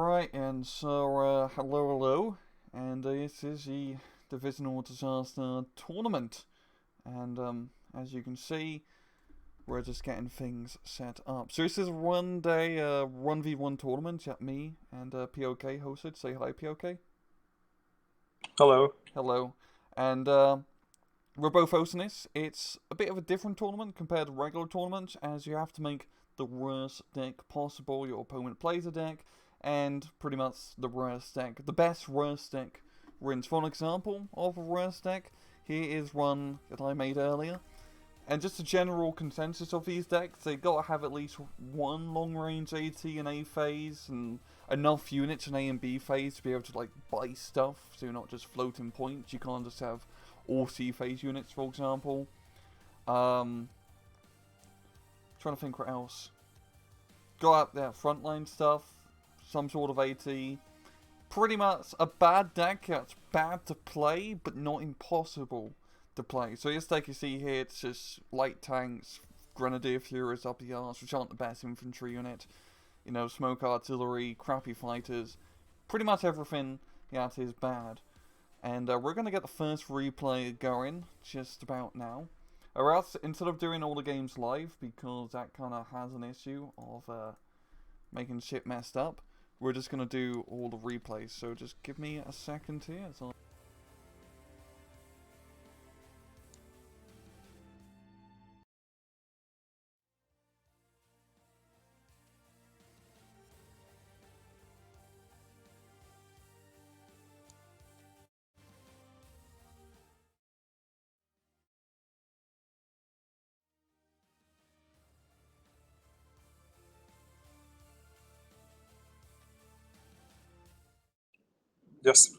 Right, and so, hello, and this is the Divisional Disaster Tournament. And, as you can see, we're just getting things set up. So this is a 1-day, 1v1 tournament that me and POK hosted. Say hi, POK. Hello. Hello. And, we're both hosting this. It's a bit of a different tournament compared to regular tournaments, as you have to make the worst deck possible. Your opponent plays a deck, and pretty much the worst deck, the best worst deck wins. For an example of a worst deck, here is one that I made earlier. And just a general consensus of these decks, they gotta have at least one long range AT in A phase, and enough units in A and B phase to be able to like buy stuff, so you're not just floating points. You can't just have all C phase units, for example. Trying to think what else. Go out there, frontline stuff, some sort of AT. Pretty much a bad deck that's bad to play, but not impossible to play. So this deck you see here, it's just light tanks, Grenadier Furies up the arse, which aren't the best infantry unit. You know, smoke artillery, crappy fighters. Pretty much everything that is bad. And we're going to get the first replay going just about now. Or else, instead of doing all the games live, because that kind of has an issue of making shit messed up, we're just going to do all the replays. So just give me a second here. Yes.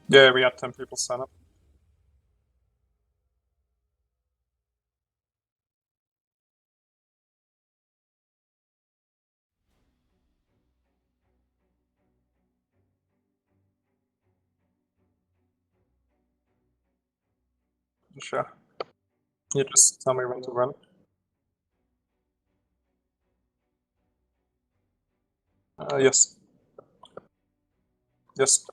Yeah, we had 10 people sign up. Sure. You just tell me when to run. Yes. Yes.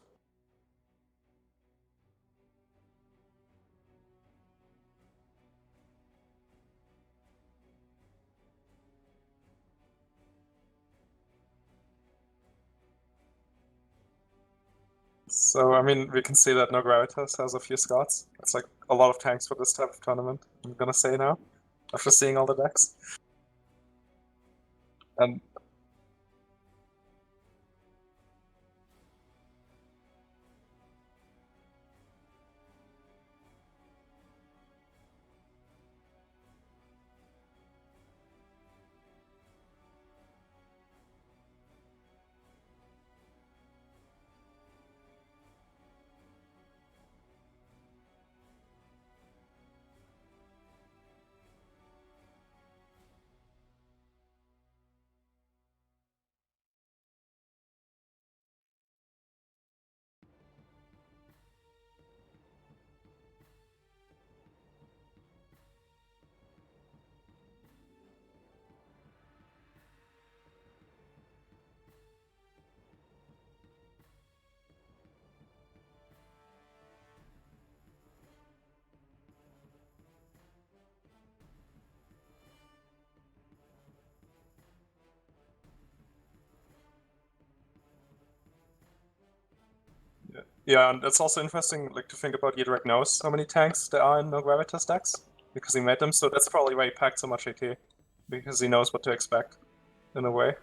So, I mean, we can see that No Gravitas has a few Scots. It's like a lot of tanks for this type of tournament, I'm gonna say now, after seeing all the decks. And yeah, and it's also interesting, like, to think about Yidrak knows how many tanks there are in No Gravitas decks, because he made them, so that's probably why he packed so much AT, because he knows what to expect, in a way.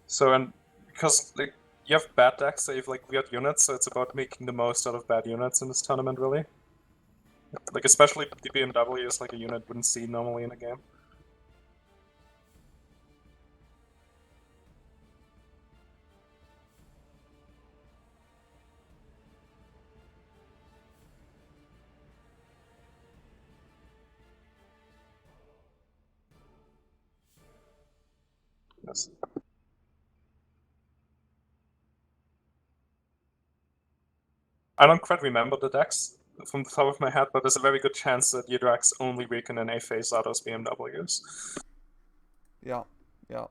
So, and because, like, you have bad decks, so you have, like, weird units, so it's about making the most out of bad units in this tournament, really. Like, especially the BMW is, like, a unit wouldn't see normally in a game. Yes. I don't quite remember the decks from the top of my head, but there's a very good chance that Yedrax only weaken in A-phase autos BMWs. Yeah, yeah.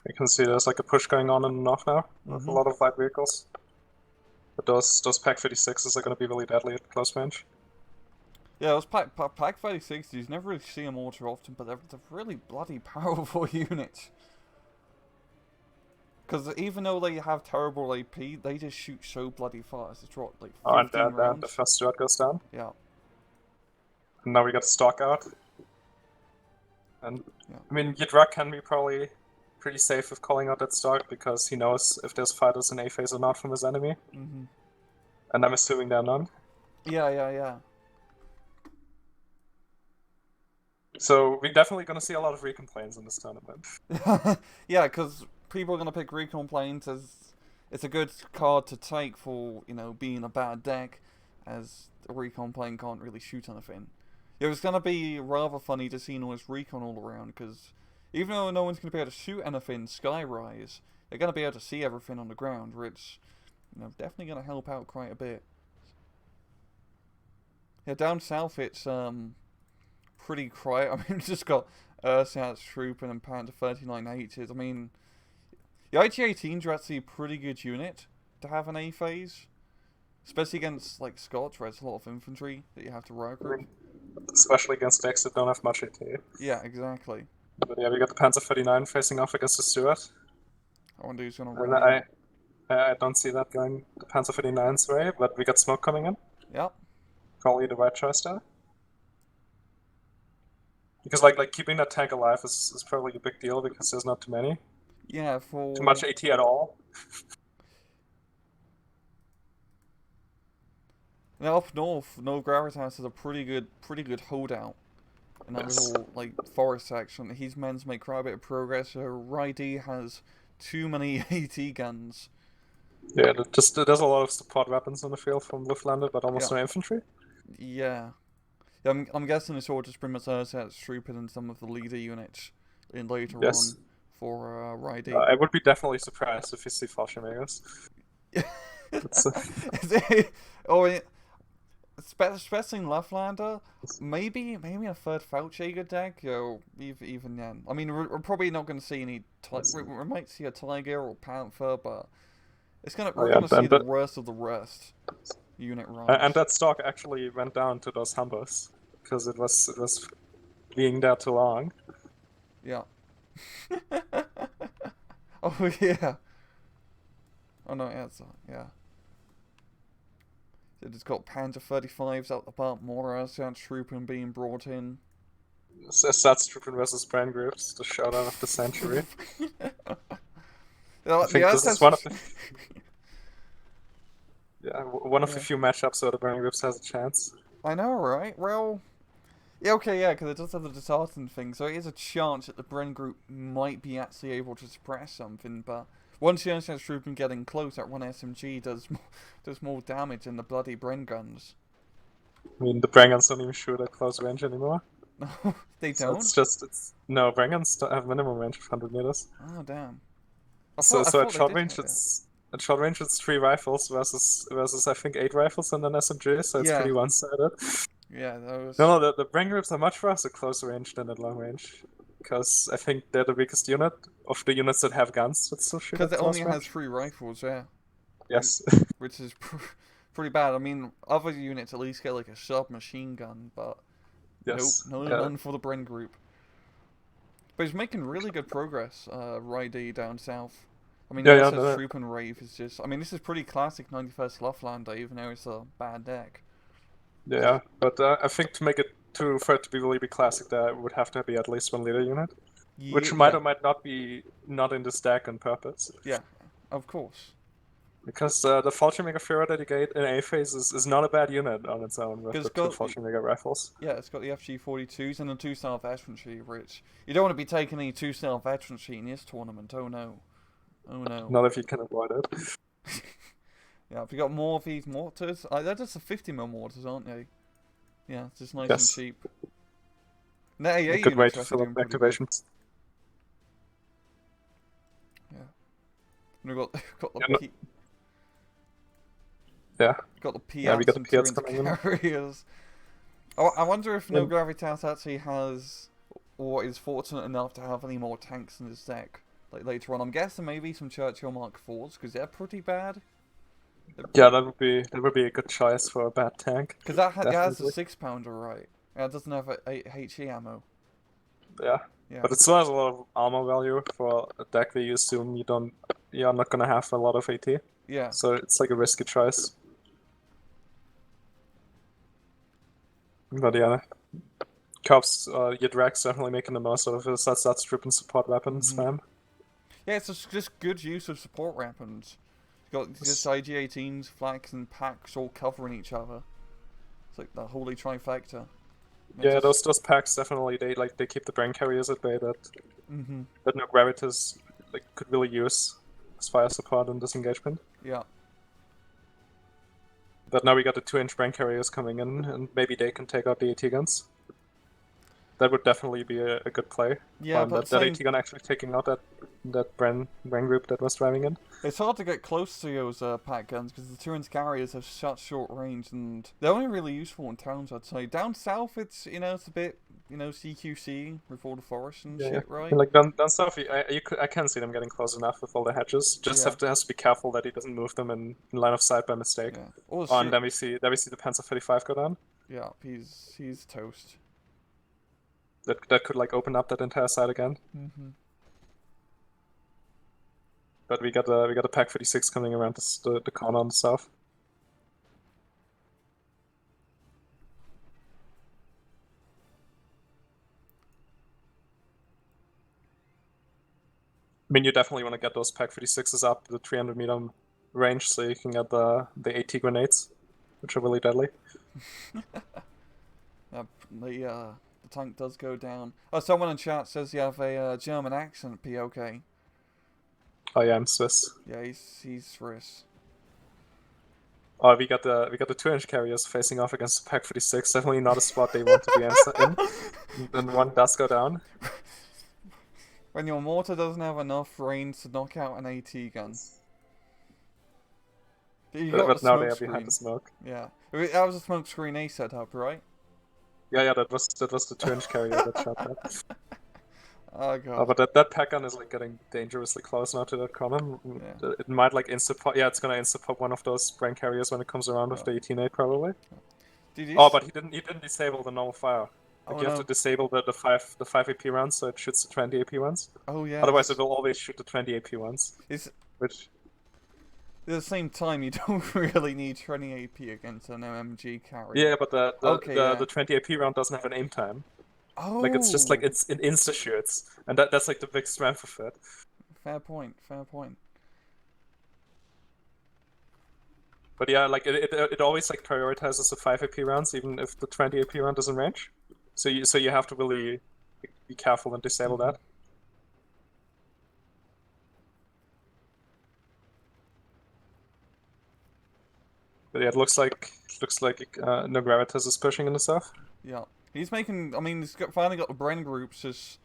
You can see there's like a push going on in the north now with a lot of light vehicles. But those Pack 56s are going to be really deadly at close range. Yeah, those Pack 36s, you never really see them all too often, but they're really bloody powerful units. Because even though they have terrible AP, they just shoot so bloody fast. It's what, like 15 rounds? The first Stuart goes down. Yeah. And now we got stock out. And yeah. I mean, Yidrak can be probably pretty safe with calling out that stock because he knows if there's fighters in A-phase or not from his enemy. Mm-hmm. And I'm assuming they're none. Yeah. So we're definitely going to see a lot of recon planes in this tournament. Yeah, because people are going to pick recon planes as it's a good card to take for, you know, being a bad deck, as a recon plane can't really shoot anything. It was going to be rather funny to see all this recon all around, because even though no one's going to be able to shoot anything skyrise, they're going to be able to see everything on the ground, which, you know, definitely going to help out quite a bit. Yeah, down south it's pretty quiet. I mean, we've just got Ursat's Trooping and Panther 39H's. I mean, the IG-18s are actually a pretty good unit to have an A-phase. Especially against, like, Scots, where it's a lot of infantry that you have to work with. Especially against decks that don't have much AT. Yeah, exactly. But yeah, we got the Panther 39 facing off against the Stuart. I wonder who's going to win. I don't see that going the Panther 39's way, but we got smoke coming in. Yep. Probably the right choice there. Because like keeping that tank alive is probably a big deal because there's not too many. Yeah, for too much AT at all. Now up north, No Gravitas is a pretty good holdout. In that little like forest section, his men's make quite a bit of progress. Rydee has too many AT guns. Yeah, there's a lot of support weapons on the field from Luftlander, but almost no infantry. Yeah. I'm guessing it's all just pretty much Ursat's Trooping and some of the leader units in later on for Rydee. I would be definitely surprised if you see Fallschirmjägers. Especially in Leftlander, maybe a third Feldjäger deck, or even then. I mean, we're probably not going to see any. We might see a Tiger or Panther, but we're gonna see the worst of the worst unit runs. And that stock actually went down to those Humbos because it was being there too long. Yeah. Oh yeah. Oh no, yeah. It's got Panther 35s out the butt, more Ursat Trooping being brought in. Ursat Trooping versus Brand Groups, the showdown of the century. I think this is one of the... one of the few matchups where the Brand Groups has a chance. I know, right? Well, because it does have the disheartening thing, so it is a chance that the Bren group might be actually able to suppress something, but once the Ursat Trooping getting close, that one SMG does more damage than the bloody Bren guns. I mean, the Bren guns don't even shoot at close range anymore. No, they don't? No, Bren guns don't have minimum range of 100 meters. Oh, damn. So at short range, it's 3 rifles versus I think 8 rifles and an SMG, so it's pretty one-sided. Yeah, those... No, the Bren groups are much worse at close range than at long range. Because I think they're the weakest unit of the units that have guns that still shoot. Because it only has 3 rifles, yeah. Yes. Which is pretty bad. I mean, other units at least get like a submachine gun, but none for the Bren group. But he's making really good progress, Rydee down south. I mean, the Troop and Rave is just... I mean, this is pretty classic 91st Luftlander, even though it's a bad deck. Yeah, but I think to make it for it to be really classic, there would have to be at least 1 leader unit. Which might or might not be not in this deck on purpose. Yeah, of course. Because the Fallschirmjäger Führer that you get in A-phase is not a bad unit on its own with the 2 Fallschirmjäger rifles. Yeah, it's got the FG-42s and the 2-star veterancy, which... You don't want to be taking any 2-star veterancy in this tournament, oh no. Oh no. Not if you can avoid it. Yeah, if you got more of these mortars... they're just the 50mm mortars, aren't they? Yeah, it's just nice and cheap. Nah, yeah, A good way to units are fill up doing pretty good. activations. Yeah. And we've got, got the Yeah, P, yeah, got the yeah. We Piats got the and Piats Tyrant coming in. carriers. Oh, I wonder if No And Gravitas actually has, or is fortunate enough to have any more tanks in his deck. Like later on, I'm guessing maybe some Churchill Mark IVs because they're pretty bad. yeah, that would be a good choice for a bad tank. Because that it has a Definitely. 6-pounder, right? And it doesn't have a HE ammo. Yeah, Yeah, but it still has a lot of armor value for a deck where you assume you're not gonna have a lot of AT. yeah. So it's like a risky choice. But yeah, Cops, your Drax definitely making the most out of it. That's strip and support weapon spam. Yeah, it's just good use of support weapons. You got just IG-18s, flags, and packs all covering each other. It's like the holy trifecta. And Yeah, just, those packs definitely they keep the brain carriers at bay mm-hmm. that no gravitas like could really use as fire support and disengagement. Yeah. But now we got the 2-inch brain carriers coming in, and maybe they can take out the AT guns. That would definitely be a good play. Yeah, On but that same. AT gun actually taking out that brain group that was driving in. It's hard to get close to those pack guns because the Tyrant's carriers have such short range and they're only really useful in towns, I'd say. Down south, it's it's a bit CQC with all the forest and Yeah, shit, right? and like down south, I can see them getting close enough with all the hedges. Just Yeah, has to be careful that he doesn't move them in line of sight by mistake. yeah. Oh, Oh, and sure. then we see the Panzer 35 go down. Yeah, he's toast. That could like open up that entire side again. Mm-hmm. But we got a Pack 56 coming around the corner on the south. I mean, you definitely want to get those Pack 56s up the 300-meter range so you can get the AT grenades, which are really deadly. The tank does go down. Oh, someone in chat says you have a German accent, POK. Oh yeah, I'm Swiss. Yeah, he's Swiss. Oh, we got the 2-inch carriers facing off against the Pack 56. Definitely not a spot they want to be in. And one does go down. When your mortar doesn't have enough range to knock out an AT gun. You got But the now they smoke are behind the screen. smoke. Yeah, that was a smoke screen A setup, right? Yeah, that was the 2-inch carrier that shot that. Oh Oh, god. but that pack gun is like getting dangerously close now to that corner. Yeah. It might like insta-pop. Yeah, it's gonna insta-pop one of those brain carriers when it comes around with the 18A probably. Did you? Oh, but he didn't disable the normal fire. Like Oh you have to no. disable the 5 AP rounds so it shoots the 20 AP ones. Oh Otherwise, it yes. will always shoot the 20 AP ones. It's Which at the same time you don't really need 20 AP against an MMG carrier. yeah, but Okay, yeah. the 20 AP round doesn't have an aim time. Oh. Like it's just like it's in insta shoots, and that's like the big strength of it. Fair point. Fair point. But yeah, like it always like prioritizes the 5 AP rounds, even if the 20 AP round doesn't range. So you have to really be careful and disable that. But yeah, it looks like no gravitas is pushing in the south. Yeah. He's making. I mean, finally got the Bren groups. Just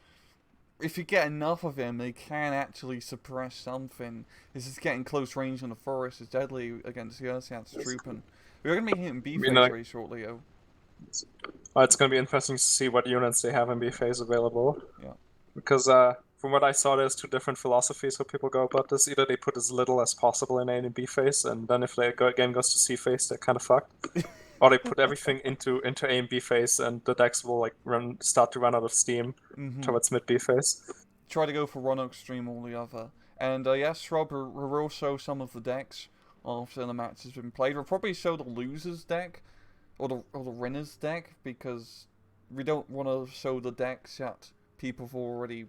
if you get enough of him, they can actually suppress something. This is getting close range in the forest. It's deadly against the Earthsats trooping. We're gonna be hitting B phase very shortly, though. It's gonna be interesting to see what units they have in B phase available. Yeah. Because from what I saw, there's two different philosophies how people go about this. Either they put as little as possible in A and B phase, and then if the game goes to C phase, they're kind of fucked. Or they put everything into A and B phase, and the decks will like start to run out of steam towards mid B phase. Try to go for one extreme or the other. And yes, Rob, we will show some of the decks after the match has been played. We'll probably show the losers deck or the winners deck because we don't want to show the decks that people have already.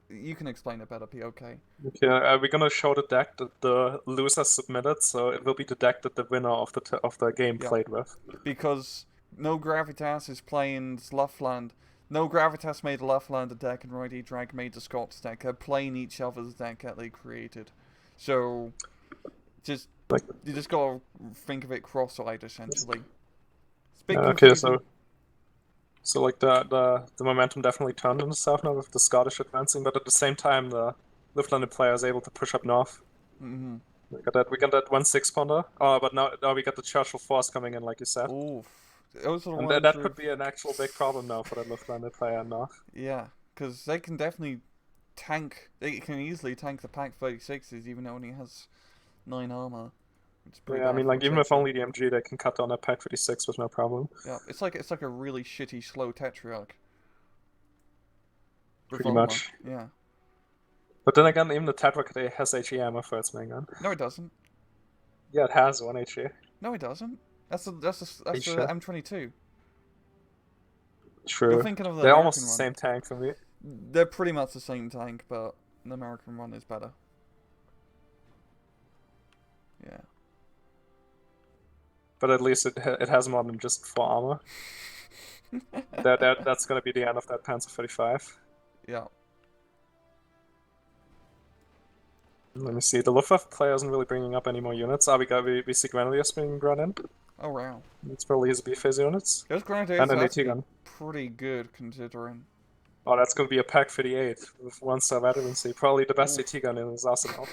You can explain it better, POK. Okay, we're gonna show the deck that the loser submitted, so it will be the deck that the winner of the game played with. Because No Gravitas is playing Luftland. No Gravitas made a Luftland deck, and Righty Drag made the Scots deck. They're playing each other's deck that they created. So, you just gotta think of it cross-eyed, essentially. It's big okay, so So like the momentum definitely turned in the south now with the Scottish advancing, but at the same time the Luftlander player is able to push up north. Mm-hmm. We got that 1-6 ponder. Oh, but now we got the Churchill force coming in, like you said. Oof. Those are the And ones that could with... be an actual big problem now for that Luftlander player north. Yeah, because they can definitely tank... They can easily tank the Pack 36s even though it only has 9 armor. It's pretty Yeah, I bad mean, for like even with reception. only the MG, they can cut down that Pack 56 with no problem. Yeah, it's like a really shitty slow Tetrarch. With Pretty armor, much. yeah. But then again, even the Tetra has HE ammo for its main gun. No, it doesn't. Yeah, it has 1 HE. No, it doesn't. That's Are you the sure? M22. You're True. thinking of the They're almost American the one. same tank for me. They're pretty much the same tank, but the American one is better. Yeah. But at least it has more than just 4 armor. That's gonna be the end of that Panzer 35. Yeah. Let me see. The Luftwaffe player isn't really bringing up any more units. We see Grenadiers being brought in. Oh wow. It's probably his B phase units. Those Grenadiers And an are AT actually gun. pretty good considering. Oh, that's gonna be a Pack 58 with 1-star veterancy. Probably the best Oof. AT gun in his arsenal.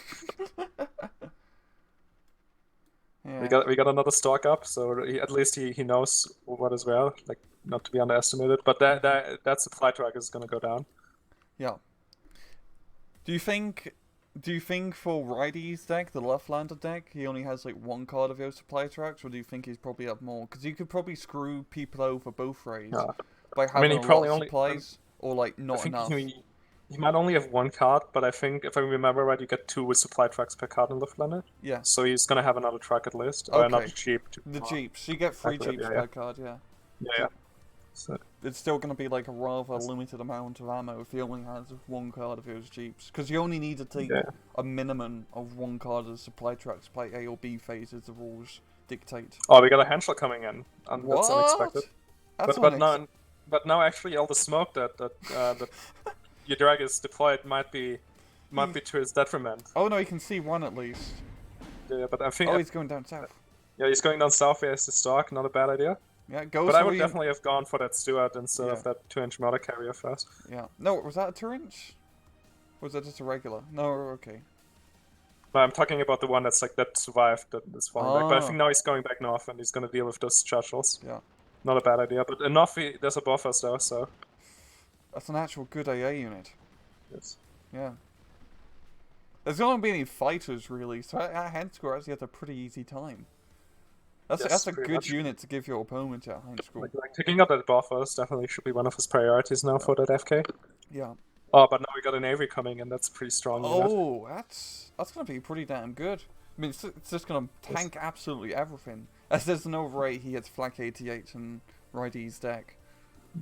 Yeah. We got another stock up, so at least he knows what is where, like not to be underestimated. But that supply truck is gonna go down. Yeah. Do you think for Ridey's deck, the Leftlander deck, he only has like 1 card of those supply tracks, or do you think he's probably up more? Because you could probably screw people over both ways Yeah. by I mean, having he a lot probably of only. supplies, or like I not think enough. he might only have 1 card, but I think if I remember right, you get 2 with supply trucks per card in Luftlander. Yeah. So he's gonna have another truck at least, or another Okay. jeep. The Jeeps. You get 3 Accurate, Jeeps yeah. per card, yeah. Yeah. So, It's still going to be like a rather limited amount of ammo if he only has 1 card of those Jeeps. Because you only need to take yeah. a minimum of 1 card of supply trucks to play A or B phases, the rules dictate. Oh, we got a Henschel coming in. That's What? unexpected. That's But now actually all the smoke that your drag is deployed might be to his detriment. Oh no, you can see 1 at least. Yeah, but I think Oh, he's going down south. yeah, he's going down south here as the stock. Not a bad idea. Yeah, goes But I would definitely have gone for that Stuart instead of that 2-inch motor carrier first. Yeah. No, was that a 2-inch? Or was that just a regular? No, okay. No, I'm talking about the one that's like that survived, that is falling back. But I think now he's going back north and he's gonna deal with those Churchills. Yeah. Not a bad idea. But in north, there's a buffers though, so. That's an actual good AA unit. Yes. Yeah. There's not going to be any fighters really, so at Henscore actually has a pretty easy time. That's a good much. unit to give your opponent at Henscore. Like taking out that buffers definitely should be one of his priorities now for that FK. Yeah. Oh, but now we got an Avery coming in. That's a pretty strong unit. Oh, that's going to be pretty damn good. I mean, it's just going to tank absolutely everything. As there's no rate he hits Flak 88 and Ridey's deck.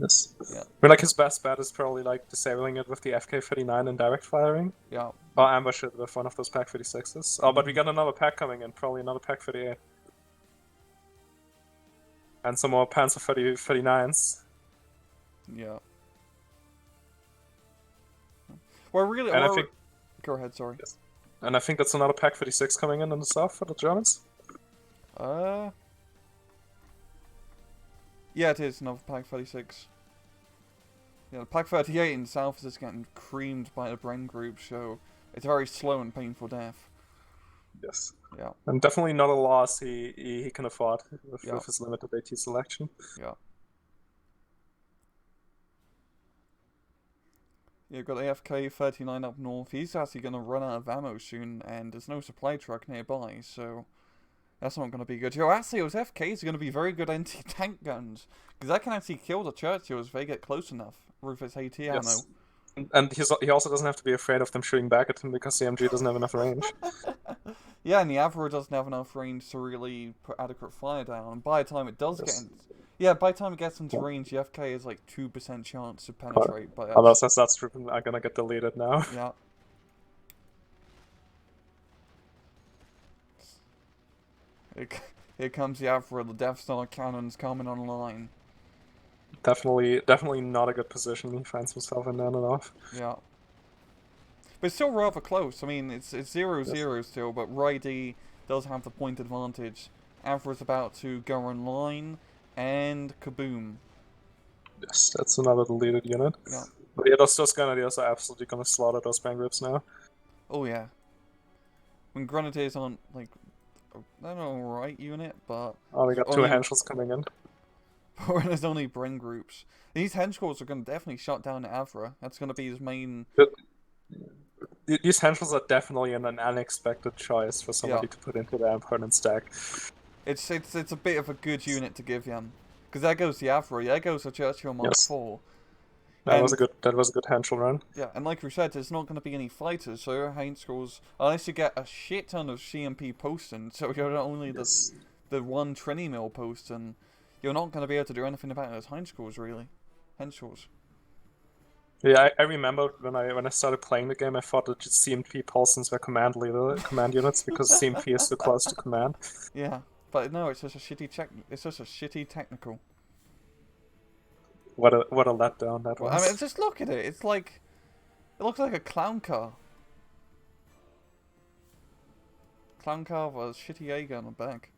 Yes. Yeah. I mean, like his best bet is probably like disabling it with the FK-39 and direct firing. Yeah. Or ambush it with one of those Pack 36s. Oh, but we got another pack coming in, probably another Pack 38. And some more Panzer 39s. Yeah. Well, really, And I think, go ahead, sorry. yes. And I think that's another Pack 36 coming in the south for the Germans. Yeah, it is another Pack 36. Yeah, the Pack 38 in the south is just getting creamed by the Bren group, so it's a very slow and painful death. Yes. Yeah. And definitely not a loss he can afford with his limited AT selection. Yeah. You've got AFK 39 up north. He's actually going to run out of ammo soon, and there's no supply truck nearby, so that's not going to be good. Yo, actually, those FKs are going to be very good anti-tank guns, because that can actually kill the Churchills if they get close enough with its AT ammo. And he also doesn't have to be afraid of them shooting back at him because the MG doesn't have enough range. Yeah, and the Avro doesn't have enough range to really put adequate fire down. And by the time it does by the time it gets into range, the FK is like 2% chance to penetrate. But that's true. I'm gonna get deleted now. Yeah. Here comes the Avro, the Death Star cannons coming online. Definitely not a good position he finds himself in on and off. Yeah. But it's still rather close. I mean, it's 0-0 still, but Ridey does have the point advantage. Avro's about to go online, and kaboom. Yes, that's another deleted unit. Yeah. But yeah, those Grenadiers are absolutely gonna slaughter those Brain Groups now. Oh yeah. When Grenadiers aren't like, they're an alright unit, but Oh, we got two only Henschels coming in. when there's only brain groups. These henschels are going to definitely shut down Avra. That's going to be his main. These Henschels are definitely an unexpected choice for somebody to put into their opponent's deck. It's a bit of a good unit to give him, because there goes the Avra, there goes the Churchill Mark IV. That was a good Henschel run. Yeah, and like we said, there's not going to be any fighters, so your henschels, unless you get a shit ton of CMP posting, so you're only the one Trini mill posting, you're not going to be able to do anything about those henschels really. Henschels. Yeah, I remember when I started playing the game, I thought that CMP Paulsons were command units because CMP is so close to command. Yeah, but no, it's just a shitty technical. What a letdown that was. I mean, just look at it. It's like it looks like a clown car. Clown car with a shitty A gun on the back.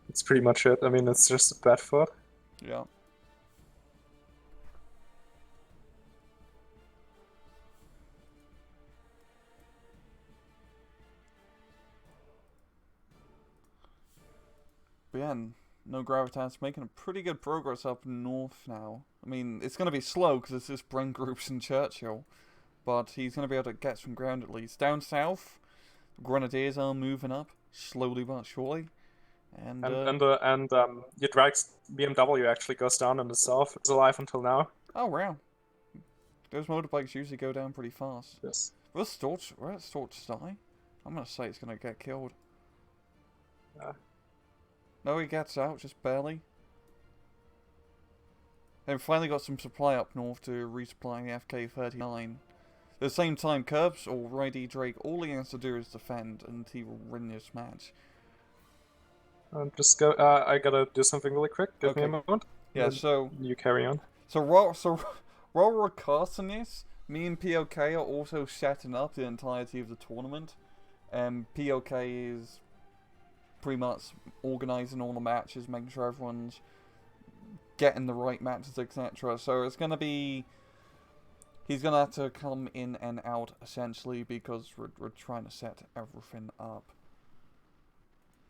It's pretty much it. I mean, it's just a bad foot. Yeah. But yeah, no Gravitas making a pretty good progress up north now. I mean, it's going to be slow because it's just Brain Groups in Churchill. But he's going to be able to get some ground at least. Down south, Grenadiers are moving up, slowly but surely. And your Drax BMW actually goes down in the south. It's alive until now. Oh, wow. Those motorbikes usually go down pretty fast. Yes. Will Storch die? I'm going to say it's going to get killed. No, he gets out, just barely. They've finally got some supply up north to resupply the FK-39. At the same time, Curbs or Ridey Drake, all he has to do is defend, and he will win this match. Just go. I gotta do something really quick. Give me a moment. Yeah, so you carry on. So while we're casting this, me and POK are also setting up the entirety of the tournament. And POK is pretty much organising all the matches, making sure everyone's getting the right matches, etc. So it's gonna be. He's gonna have to come in and out essentially because we're trying to set everything up.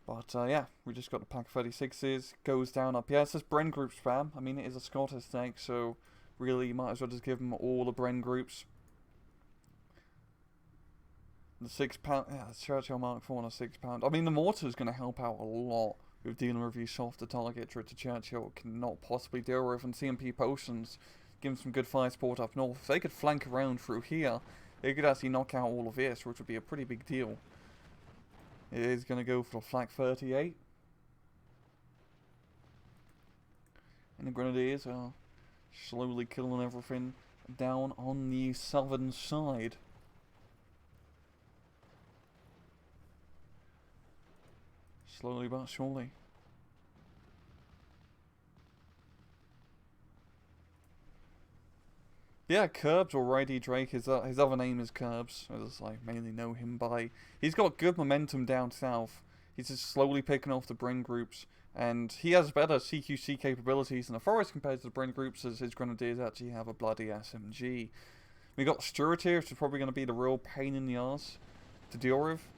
But yeah, we just got the pack 36s, goes down up. Yeah, it's just Bren group spam. I mean, it is a Scottish deck, so really you might as well just give them all the Bren groups. The £6, yeah, the Churchill Mark IV on a £6. I mean, the mortar's going to help out a lot with dealing with these softer targets which the Churchill cannot possibly deal with. And CMP potions give them some good fire support up north. If they could flank around through here, they could actually knock out all of this, which would be a pretty big deal. It is going to go for the Flak 38. And the Grenadiers are slowly killing everything down on the southern side. Slowly but surely. Yeah, Curbs or Ridey Drake, his other name is Curbs, as I mainly know him by. He's got good momentum down south. He's just slowly picking off the Bren groups, and he has better CQC capabilities in the forest compared to the Bren groups, as his Grenadiers actually have a bloody SMG. We got Stuart here, which is probably going to be the real pain in the ass to deal with.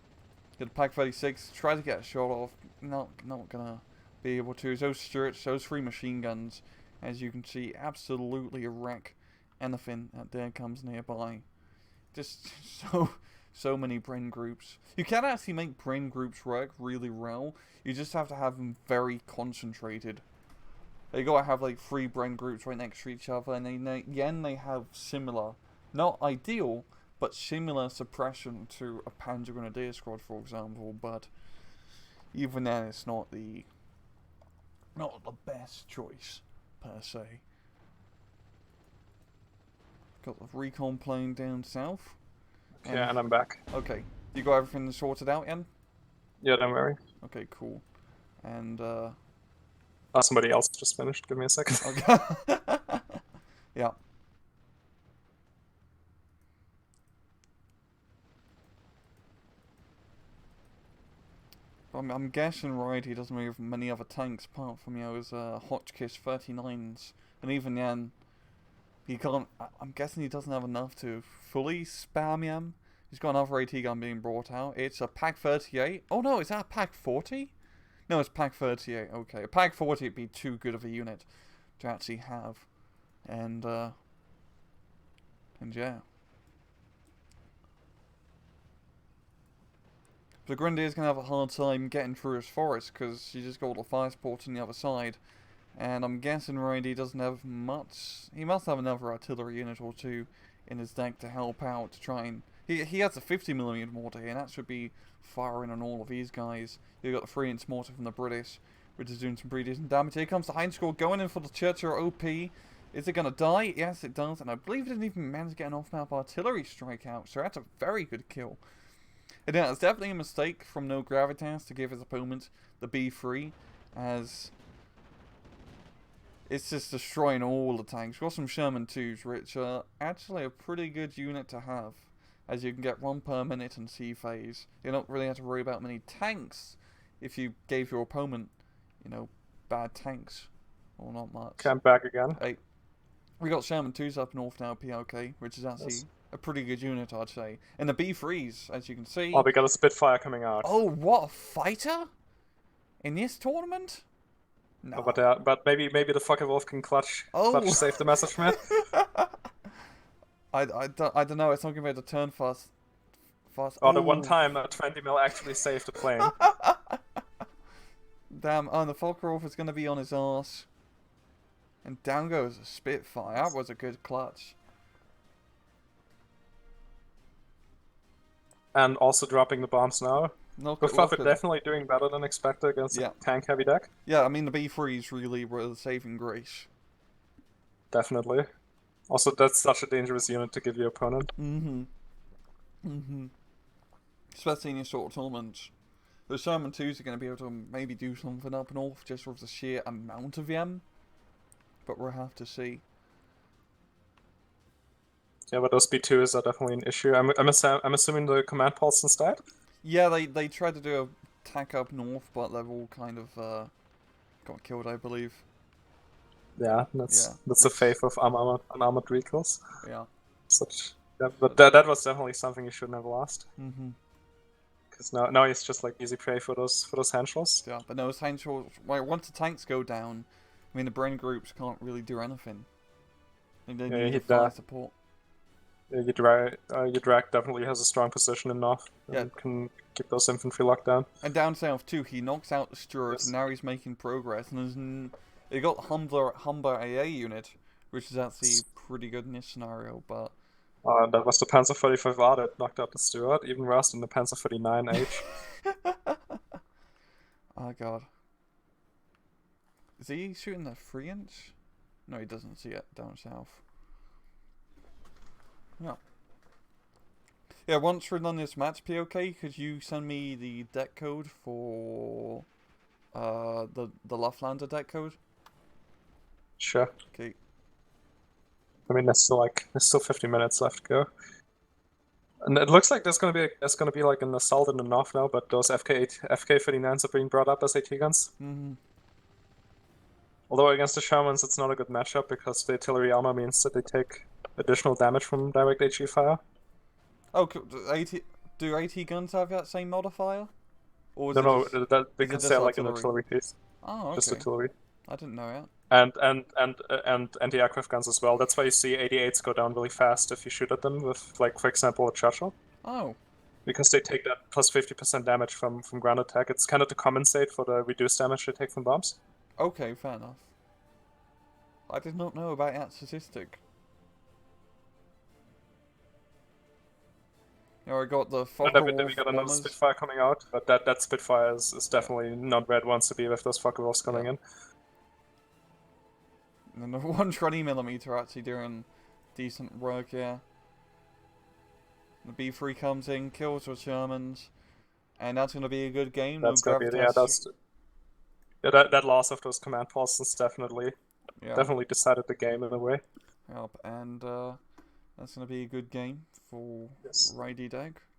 Get a Pack 36, try to get a shot off, not gonna be able to. Those Stuarts, those 3 machine guns, as you can see, absolutely wreck anything that there comes nearby. Just so many Bren groups. You can actually make Bren groups work really well. You just have to have them very concentrated. You gotta have like 3 Bren groups right next to each other, and they have similar, not ideal, but similar suppression to a Panzer Grenadier squad, for example. But even then, it's not the best choice per se. Got the recon plane down south. Yeah, and I'm back. Okay. You got everything sorted out, Ian? Yeah, don't worry. Okay, cool. And, somebody else just finished. Give me a second. Okay. Yeah. I'm guessing, right, he doesn't have many other tanks apart from, his Hotchkiss 39s. And even then, he can't. I'm guessing he doesn't have enough to fully spam him. He's got another AT gun being brought out. It's a Pack 38. Oh no, is that a Pack 40? No, it's Pack 38. Okay, a Pack 40 would be too good of a unit to actually have. And yeah. The Grenadier is going to have a hard time getting through his forest because you just got all the fire supports on the other side. And I'm guessing Randy doesn't have much. He must have another artillery unit or two in his deck to help out to try and. He has a 50mm mortar here, and that should be firing on all of these guys. You got the 3-inch mortar from the British, which is doing some pretty decent damage. Here comes the Heinz-Score going in for the Churchill OP. Is it going to die? Yes, it does. And I believe it didn't even manage to get an off-map artillery strike out, so that's a very good kill. And yeah, it's definitely a mistake from No Gravitas to give his opponent the B3, as it's just destroying all the tanks. We've got some Sherman 2s, which are actually a pretty good unit to have, as you can get 1 per minute in C phase. You don't really have to worry about many tanks if you gave your opponent, bad tanks. Or not much. Camp back again. Hey, we got Sherman 2s up north now, PLK, which is actually a pretty good unit, I'd say. And the B3s, as you can see. Oh, we got a Spitfire coming out. Oh, what a fighter! In this tournament? No. Oh, but maybe the fucking Wolf can clutch save the message from it. I don't know. It's not going to be able to turn fast. Oh, the one time a 20mm actually saved the plane. Damn. Oh, and the Volkerhof is going to be on his arse. And down goes a Spitfire. That was a good clutch. And also dropping the bombs now. Luftwaffe definitely doing better than expected against a tank-heavy deck. Yeah, I mean, the B3s really were the saving grace. Definitely. Also, that's such a dangerous unit to give your opponent. Especially in your sort of tournaments. Those Sherman 2s are going to be able to maybe do something up north just with the sheer amount of them. But we'll have to see. Yeah, but those B2s are definitely an issue. I'm assuming the command pulse instead? Yeah, they tried to do a attack up north, but they've all kind of got killed, I believe. Yeah, that's the fate of unarmored vehicles. Yeah. But that was definitely something you shouldn't have lost. Because now it's just like easy prey for those Henschels. Yeah, but no, those Henschels, once the tanks go down, I mean the brain groups can't really do anything. They need fire support. Yeah, Yidrak definitely has a strong position in north. And can keep those infantry locked down. And down south too, he knocks out the Stuart, and now he's making progress. And he got Humber AA unit, which is actually pretty good in this scenario, but... that was the Panzer 35R that knocked out the Stuart, even worse than the Panzer 39H. Oh god. Is he shooting the 3-inch? No, he doesn't see it down south. No. Yeah, once we're done this match, POK, could you send me the deck code for the Luftlander deck code? Sure. Okay. I mean, there's still 50 minutes left to go. And it looks like there's gonna be like an assault in the north now, but those FK-39s are being brought up as AT guns. Although against the Shermans, it's not a good matchup because the artillery armor means that they take additional damage from direct HE fire. Oh, do AT guns have that same modifier? Or No, because they're like an artillery piece. Oh, okay. Just artillery. I didn't know that. And anti-aircraft guns as well. That's why you see 88s go down really fast if you shoot at them with, like, for example, a Churchill. Oh. Because they take that plus 50% damage from ground attack. It's kind of to compensate for the reduced damage they take from bombs. Okay, fair enough. I did not know about that statistic. Yeah, I got the Then we got another Spitfire coming out, but that Spitfire is definitely not where it wants to be with those Focke-Wulfs coming in. And the 120mm actually doing decent work, yeah. The B3 comes in, kills the Shermans, and that's going to be a good game. That's no going to be, that loss of those command pulses definitely decided the game in a way. Yep, and that's going to be a good game for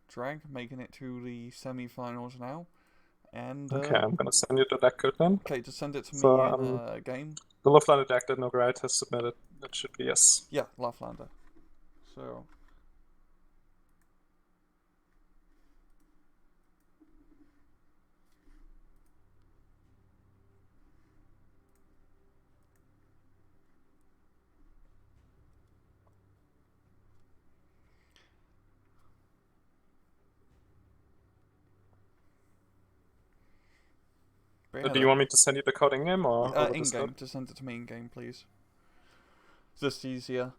Drag, making it to the semi-finals now. And Okay, I'm gonna send you the deck code then. okay, just send it to So, me in game. the Loftlander deck that Nogarite has submitted, that should be yes. Yeah, Laughlander. So. Do you want me to send you the code in-game or over in Discord? game? Just send it to me in game, please. It's just easier.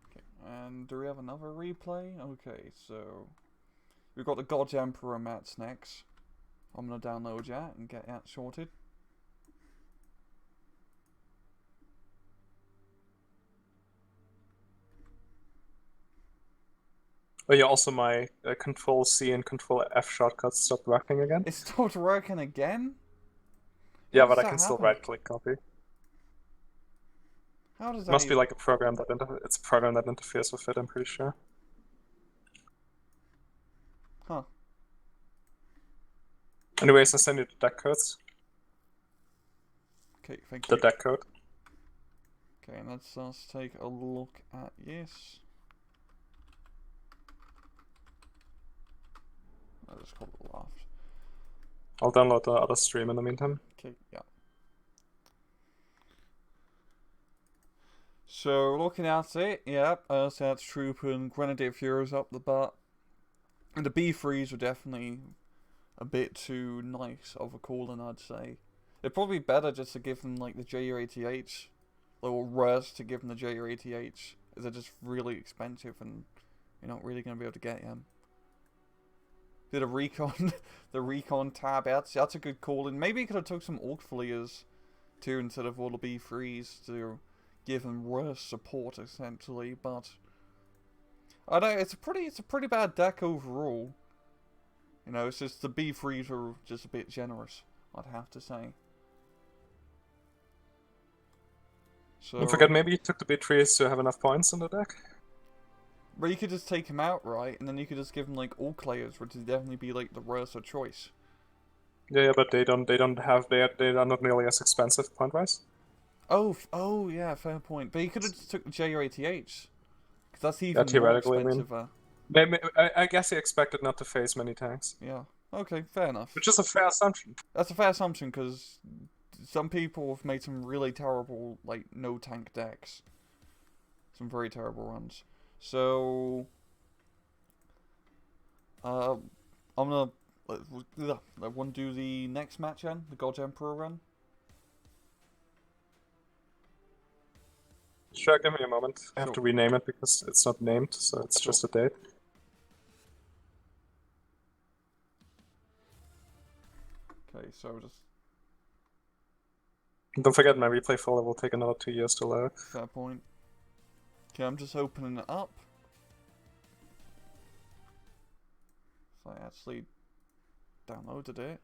Okay, and do we have another replay? Okay, so we've got the God's Emperor mats next. I'm gonna download that and get that sorted. Oh yeah, also my Control C and Control F shortcuts stopped working again. It stopped working again? Yeah, How but does I that can still happen? right-click copy. How does that Must be even... like a program that it's a program that interferes with it, I'm pretty sure. Huh. Anyways, I send you the deck codes. Okay, thank The you. deck code. Okay, and let's take a look at this. I just got laughed. I'll download the other stream in the meantime. Okay, yeah. So, looking at it, yep, Ersatz Troop and Grenadier Furies up the butt. And the B3s are definitely a bit too nice of a calling, I'd say. It'd probably be better just to give them, like, the JU-ATH. Or worse, to give them the JU-ATH. As they're just really expensive and you're not really going to be able to get them. Did a recon, the recon tab, that's a good calling. Maybe you could have took some Orc Fleers too instead of all the B3s to give them worse support essentially, but I know it's a pretty bad deck overall. You know, it's just the B3s are just a bit generous, I'd have to say. So Don't forget, maybe you took the B3s to have enough points in the deck. but you could just take them out, right? And then you could just give them like all players, which would definitely be like the worser choice. Yeah, but they are not nearly as expensive point-wise. Oh yeah, fair point. But you could have just took the JU-ATH. Because that's Yeah, even more theoretically, I mean. expensive. Maybe, I guess he expected not to face many tanks. Yeah. Okay, fair enough. Which is a fair assumption. That's a fair assumption, because some people have made some really terrible, like, no-tank decks. Some very terrible runs. So... I'm gonna... I want to do the next match then, the God's Emperor run. Sure, give me a moment. I have Sure. to rename it because it's not named, so it's just a date. Okay, so just... Don't forget, my replay folder will take another 2 years to load. Fair point. Okay, I'm just opening it up. So I actually downloaded it.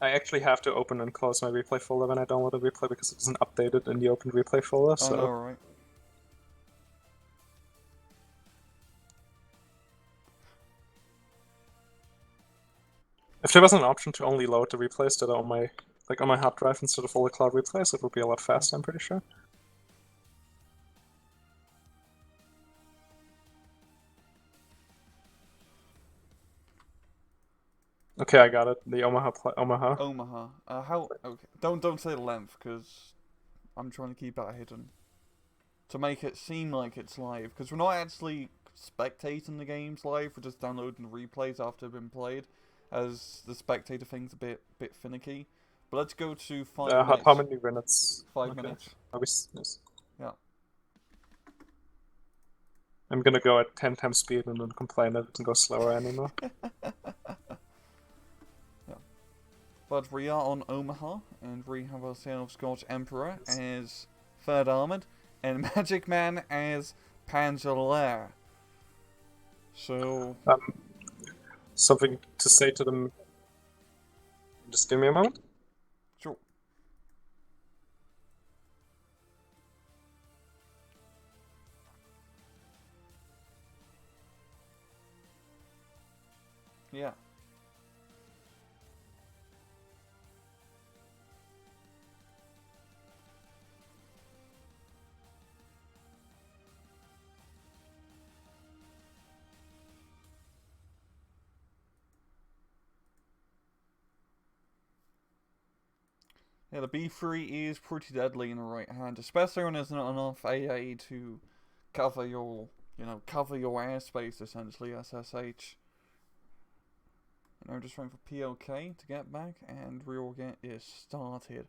I actually have to open and close my replay folder when I download a replay because it isn't updated in the open replay folder, so... Oh, no, right. If there was an option to only load the replays that are on my hard drive instead of all the cloud replays, it would be a lot faster, I'm pretty sure. Okay, I got it. The Omaha. Omaha. How? Okay. Don't say the length, because I'm trying to keep that hidden. To make it seem like it's live, because we're not actually spectating the games live. We're just downloading the replays after they've been played, as the spectator thing's a bit finicky. But let's go to 5 minutes. How many minutes? 5 minutes. Yes. Yeah. I'm gonna go at 10 times speed and then complain that it doesn't go slower anymore. But we are on Omaha, and we have ourselves God's Emperor as 3rd Armored, and Magic Man as Panzer Lehr. So Something to say to them. Just give me a moment. sure. Yeah. Yeah, the B3 is pretty deadly in the right hand, especially when there's not enough AA to cover your, cover your airspace essentially, SSH. Just waiting for PLK to get back, and reorgan is started.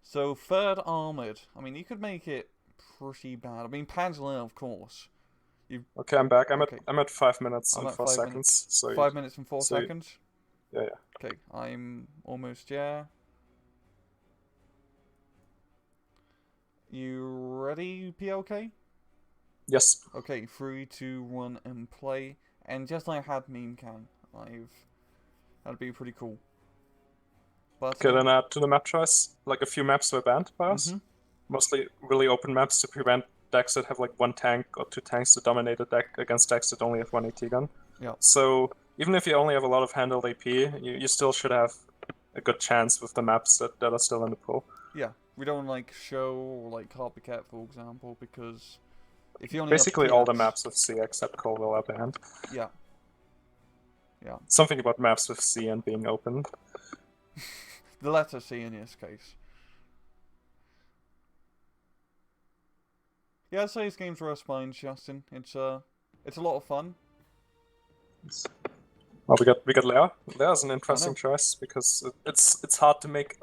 So, third armored. I mean, you could make it pretty bad. I mean, Panzer, of course. Okay, I'm back. Okay. I'm at 5 minutes I'm and at 4 5 seconds. minutes. So 5 minutes and 4 so seconds? yeah. Okay, I'm almost there. You ready, PLK? Yes. Okay, 3, 2, 1, and play. And just like I had meme can, that'd be pretty cool. But Okay, then add to the map choice. Like a few maps were banned by us. Mostly really open maps to prevent decks that have like one tank or two tanks to dominate a deck against decks that only have one AT gun. yeah, So even if you only have a lot of handled AP, you still should have a good chance with the maps that are still in the pool. yeah, we don't like show or like copycat, for example, because if you only Basically have all the PX, maps with C except Colville are banned. yeah, yeah. Something about maps with C and being open. The letter C in this case. Yeah, I'd say this game's worth playing, Justin. It's a lot of fun. Well, we got Lehr. Lehr's an I interesting know. choice because it's hard to make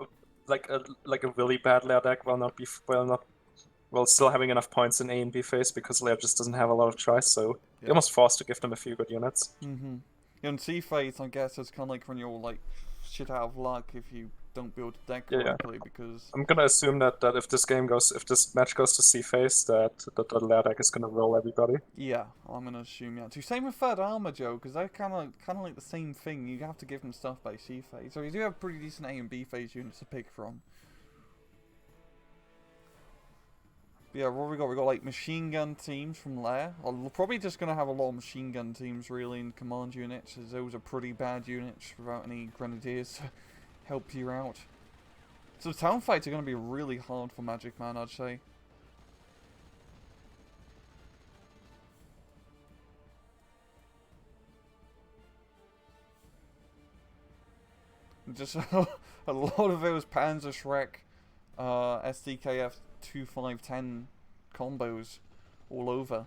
like a really bad Lehr deck while still having enough points in A and B phase because Lehr just doesn't have a lot of choice. So you're almost forced to give them a few good units. In C phase, I guess it's kind of like when you're like shit out of luck if you don't build a deck Yeah. correctly because I'm gonna assume that if this match goes to C phase, that the Lehr deck is gonna roll everybody. yeah, I'm gonna assume yeah too. Same with third armor, Joe, because they're kind of like the same thing. You have to give them stuff by C phase, so you do have pretty decent A and B phase units to pick from. But yeah, what have we got? We got like machine gun teams from Lehr. We're probably just gonna have a lot of machine gun teams really in command units, as those are pretty bad units without any grenadiers to help you out. So town fights are gonna be really hard for Magic Man, I'd say. Just a lot of those Panzer Shrek, SDKF 2510 combos all over.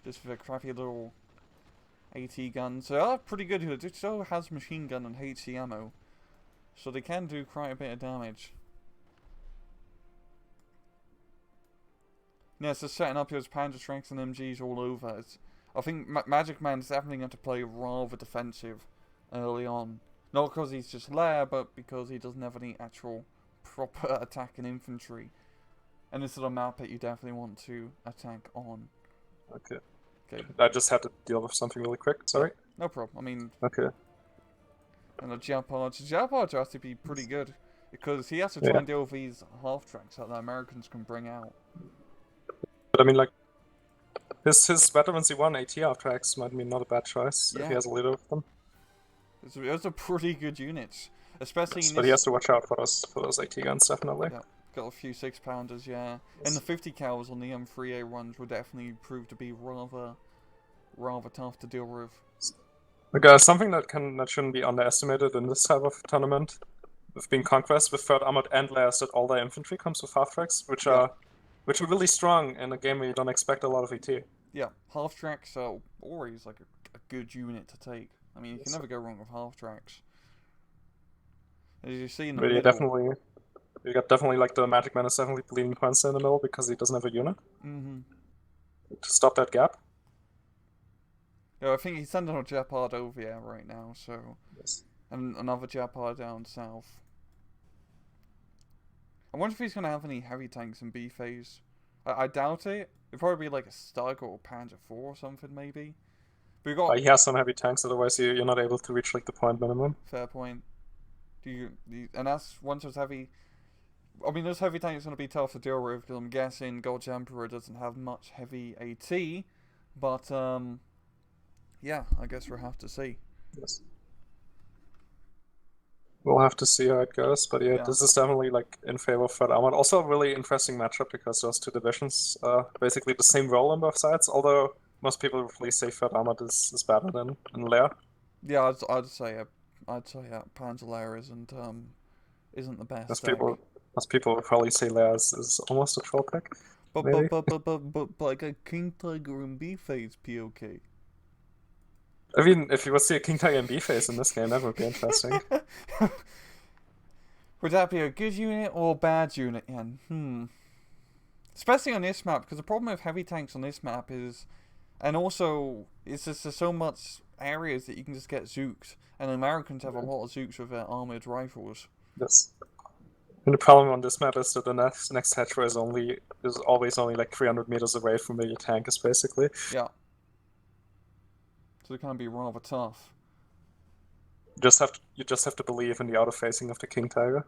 Just with a crappy little AT guns. They are pretty good. It still has machine gun and HC ammo. So they can do quite a bit of damage. Yeah, so setting up those Panzer Shreks and MGs all over. I think Magic Man's definitely going to play rather defensive early on. Not because he's just Lehr, but because he doesn't have any actual proper attacking infantry. And this is a map that you definitely want to attack on. Okay. I just had to deal with something really quick. Sorry. Yeah, no problem. I mean, okay. And the Japard has to be pretty good because he has to try and deal with these half tracks that the Americans can bring out. But I mean, like his veteran C1 AT half tracks might be not a bad choice if he has a leader with them. Those are pretty good units, especially in this. But he has to watch out for those AT guns, definitely. Yeah, got a few 6-pounders, yeah. Yes. And the 50 cals on the M3A runs will definitely prove to be rather tough to deal with. Okay, something that shouldn't be underestimated in this type of tournament, with being Conquest with third armored and Lehr, that all their infantry comes with half tracks, which are really strong in a game where you don't expect a lot of AT. Yeah, half tracks are always like a good unit to take. I mean, you can never go wrong with half tracks. As you see in the middle, you got definitely like the Magic Man is definitely bleeding points in the middle because he doesn't have a unit. To stop that gap. Yeah, I think he's sending a Japard over here right now, so yes. And another Japard down south. I wonder if he's gonna have any heavy tanks in B phase. I doubt it. It'd probably be like a Stug or a Panzer IV or something maybe. We got He has some heavy tanks, otherwise you're not able to reach like the point minimum. fair point. And that's once those heavy. I mean, those heavy tanks are going to be tough to deal with because I'm guessing Gold Emperor doesn't have much heavy AT, but yeah, I guess we'll have to see. Yes. We'll have to see how it goes, but yeah, this is definitely like in favor of Third Armored. Also a really interesting matchup because those two divisions are basically the same role on both sides, although most people would really say Third Armored is better than Lehr. Yeah, I'd say Panzer Lehr isn't the best. Most people would probably say Lehr is almost a troll pick. But I got King Tiger and B phase POK. I mean, if you would see a King Tiger and B phase in this game, that would be interesting. Would that be a good unit or a bad unit, Ian? Especially on this map, because the problem with heavy tanks on this map is, and also, it's just there's so much areas that you can just get zooks, and the Americans have a lot of zooks with their armored rifles. Yes. And the problem on this map is that the next hatchway is always only like 300 meters away from where your tank is, basically. Yeah. So it can be rather tough. You just have to believe in the auto-facing of the King Tiger.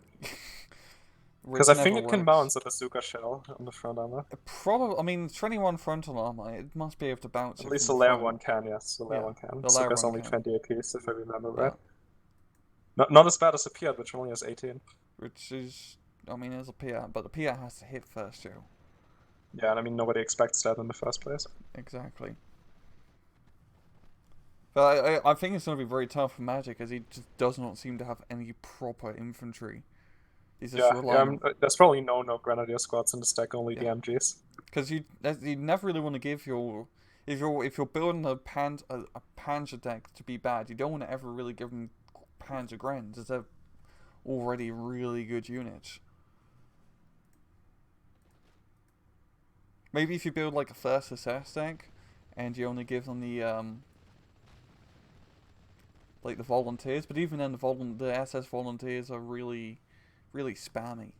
Because I think it can bounce a bazooka shell on the front armor. Probably, I mean, 21 frontal armor, it must be able to bounce. At least the Lehr one can, yes. The Lehr one can. The Bazooka's only 20 APs, if I remember right. Not as bad as the Piat, which only has 18. Which is, I mean, it's a Piat, but the Piat has to hit first, Joe. Yeah, and I mean, nobody expects that in the first place. Exactly. But I think it's going to be very tough for Magic, as he just does not seem to have any proper infantry. He's just there's probably no Grenadier squads in the stack, only the MGs. Because you never really want to give your... If you're building a Panzer deck to be bad, you don't want to ever really give them Panzer Grens, as they're already really good units. Maybe if you build like a first SS deck, and you only give them the like the volunteers, but even then the SS volunteers are really spammy.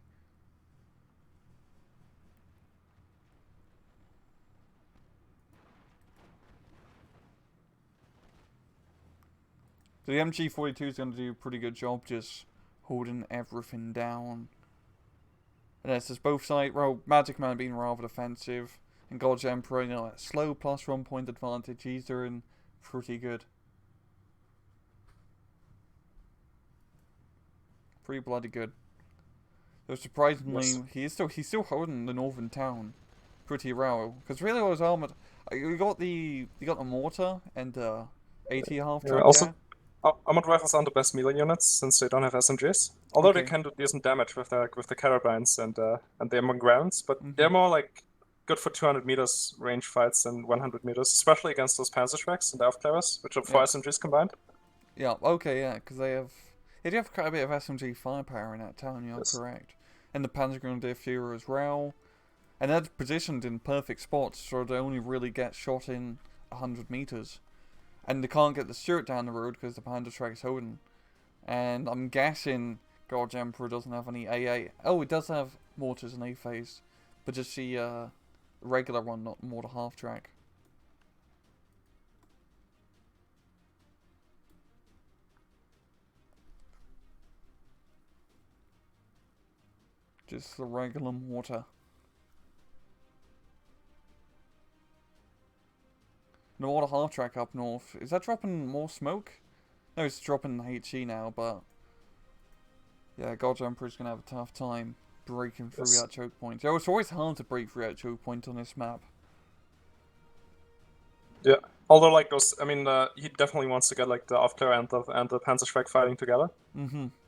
So the MG42 is going to do a pretty good job just holding everything down. And it's just both sides, well, Magic Man being rather defensive, and God's Emperor, you know, a slow plus 1 point advantage, he's doing pretty good. Pretty bloody good. Though surprisingly, he's still holding the northern town pretty well. Because really all his armored, you got the mortar and the AT half track. Also, armored rifles aren't the best melee units since they don't have SMGs. Although they can do decent damage with the carabines and they're more grounds, but they're more like good for 200 meters range fights and 100 meters, especially against those Panzer tracks and Aufklärers, which are 4 SMGs combined. Yeah, okay, yeah, because they do have quite a bit of SMG firepower in that town, you're correct. And the Panzer Grenadier Führer as well. And they're positioned in perfect spots, so they only really get shot in 100 meters. And they can't get the Stuart down the road because the Panzer track is holding. And I'm guessing God's Emperor doesn't have any AA. Oh, it does have mortars and A-phase, but just the regular one, not mortar half track. Just the regular mortar. The mortar half track up north. Is that dropping more smoke? No, it's dropping HE now, but yeah, God's Emperor's gonna have a tough time breaking through that choke point. It's always hard to break through that choke point on this map. Yeah, although like those, I mean, he definitely wants to get like the Aufklärer and the Panzerschreck fighting together.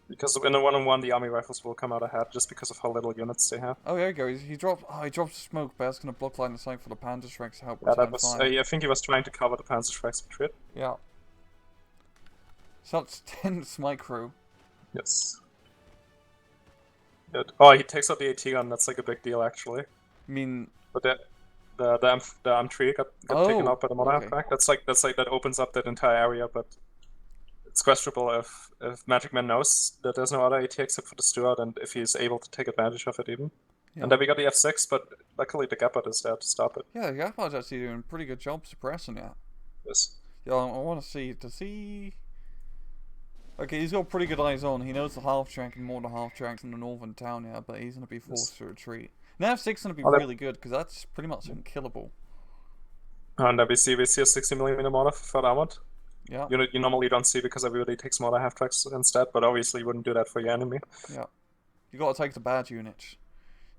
Because in a one-on-one, the army rifles will come out ahead just because of how little units they have. Oh, there he goes. He drops smoke, but that's going to block line of sight for the Panzerschrecks to help. Yeah, that was. I think he was trying to cover the Panzerschreck's retreat. Yeah. Such tense micro. Yes. Oh, he takes out the AT gun. That's like a big deal, actually. I mean, but the M3 got taken out by the mono track. That opens up that entire area, but it's questionable if Magic Man knows that there's no other AT except for the Stuart, and if he's able to take advantage of it even. Yeah. And then we got the F6, but luckily the Gepard is there to stop it. Yeah, the Gepard's actually doing a pretty good job suppressing it. Yes. Yeah, I want to see. Does he? Okay, he's got pretty good eyes on. He knows the half track and more the half tracks in the northern town here, but he's gonna be forced to retreat. Now F6 is gonna be Oh, really good because that's pretty much unkillable. and then we see a 60mm mortar for armored. Yeah. You normally don't see because everybody takes mortar half tracks instead, but obviously you wouldn't do that for your enemy. Yeah. You got to take the bad units.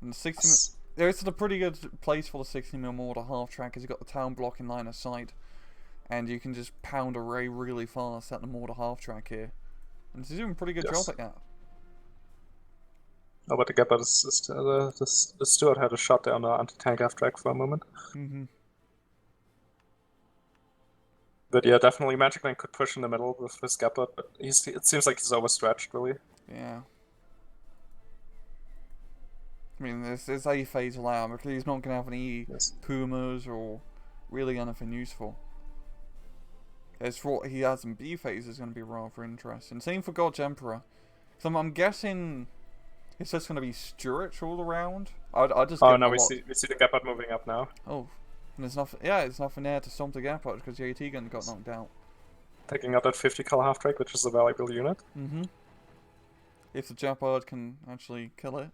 And the 60. There's a pretty good place for the 60mm mortar half track because you got the town block in line of sight, and you can just pound array really fast at the mortar half track here. And he's doing a pretty good job at that. Oh, but the Gepard the Stuart had a shot there on the anti-tank half track for a moment. But yeah, definitely Magic Man could push in the middle with his Gepard, but it seems like he's overstretched, really. Yeah. I mean, there's A phase allowed because he's not going to have any Pumas or really anything useful. As for what he has in B phase is going to be rather interesting. Same for God's Emperor. So I'm guessing it's just going to be Stuart all around. I just. Oh no, we see the Gepard moving up now. Oh, and there's nothing. Yeah, there's nothing there to stomp the Gepard because the AT gun got knocked out. Taking out that 50 cal half track, which is a valuable unit. If the Gepard can actually kill it.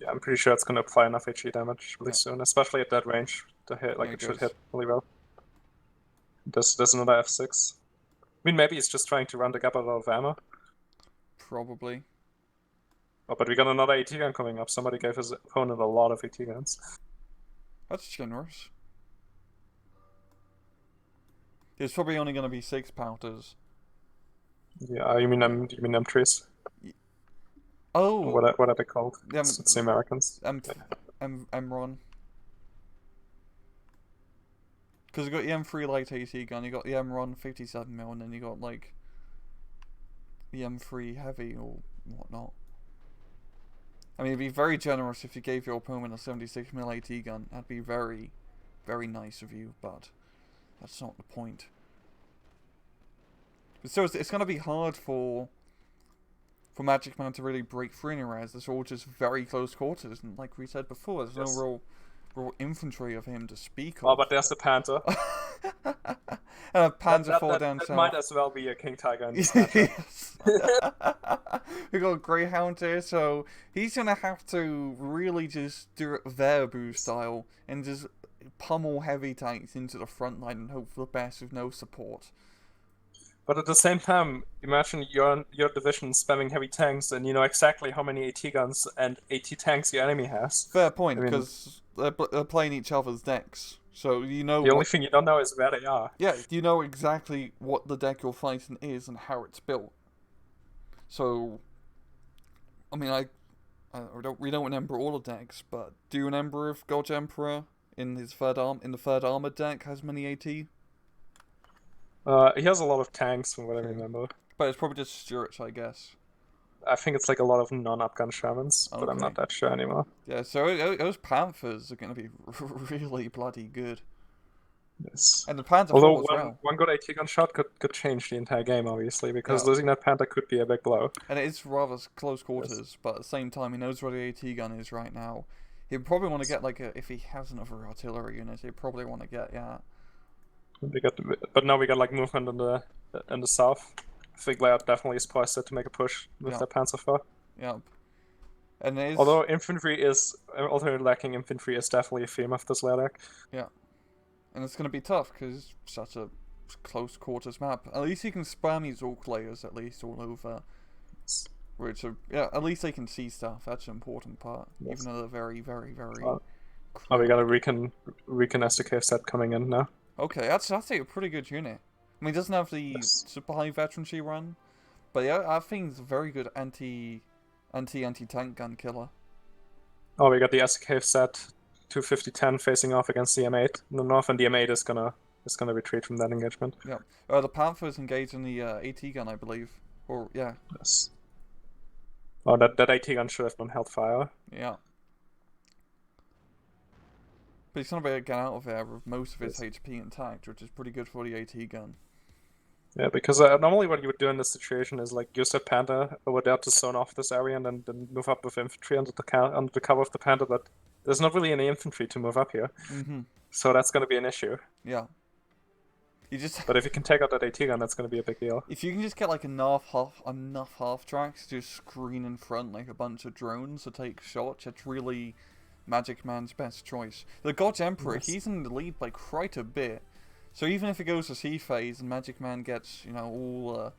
Yeah, I'm pretty sure it's going to apply enough HE damage really soon, especially at that range to hit. Like it should hit really well. There's another F6. I mean, maybe he's just trying to run the Gepard out of ammo. Probably. Oh, but we got another AT gun coming up. Somebody gave his opponent a lot of AT guns. That's generous. There's probably only going to be 6 powders. Yeah, you mean M3s? Oh! What are they called? It's the Americans. M-Ron. Because you got the M3 light AT gun, you got the M-Ron 57mm, and then you got like the M3 heavy or whatnot. I mean, it'd be very generous if you gave your opponent a 76mm AT gun. That'd be very, very nice of you, but that's not the point. So it's going to be hard for Magic Man to really break through anywhere, as it's all just very close quarters, and like we said before, there's no real infantry of him to speak of. Oh, but there's the Panther. And a Panther fall down south. That might as well be a King Tiger in this matchup. We got Greyhound here, so he's gonna have to really just do it Verbu style and just pummel heavy tanks into the front line and hope for the best with no support. But at the same time, imagine your division spamming heavy tanks, and you know exactly how many AT guns and AT tanks your enemy has. Fair point, because they're playing each other's decks, so you know. The only thing you don't know is where they are. Yeah, you know exactly what the deck you're fighting is and how it's built. So, I mean, we don't remember all the decks, but do you remember if God's Emperor in the third armored deck has many AT? He has a lot of tanks, from what I remember. But it's probably just Stuarts, I guess. I think it's like a lot of non-upgun Shamans, but I'm not that sure anymore. Yeah, so those Panthers are going to be really bloody good. Yes. And the Panther Although as well. one good AT gun shot could change the entire game, obviously, because losing that Panther could be a big blow. And it is rather close quarters, but at the same time, he knows where the AT gun is right now. He'd probably want to get, like, if he has another artillery unit, he'd probably want to get, But now we got like movement in the south. I think Lehr definitely is poised to make a push with the Panzer IV. Yeah. And although lacking infantry is definitely a theme of this Lehr deck. Yeah. And it's going to be tough because it's such a close quarters map. At least you can spam his Orc layers at least all over. Which are, at least they can see stuff. That's an important part. Yes. Even though they're very, very, very. Oh, we got a Recon SDK set coming in now. Okay, that's a pretty good unit. I mean, it doesn't have the super high veterancy run, but yeah, I think it's a very good anti-tank gun killer. Oh, we got the SDK set 250-10 facing off against the M8 in the north, and the M8 is gonna retreat from that engagement. Yeah, the Panther is engaged in the AT gun, I believe. Or Yes. Oh, that AT gun should have been held fire. Yeah. But he's going to be able to get out of there with most of his HP intact, which is pretty good for the AT gun. Yeah, because normally what you would do in this situation is like use that Panther over there to zone off this area and then move up with infantry under the cover of the Panther, but there's not really any infantry to move up here. Mm-hmm. So that's going to be an issue. Yeah. You just But if you can take out that AT gun, that's going to be a big deal. if you can just get like enough half tracks to screen in front like a bunch of drones to take shots, it's really Magic Man's best choice. The God's Emperor, Yes. he's in the lead by quite a bit. So even if it goes to C phase and Magic Man gets, all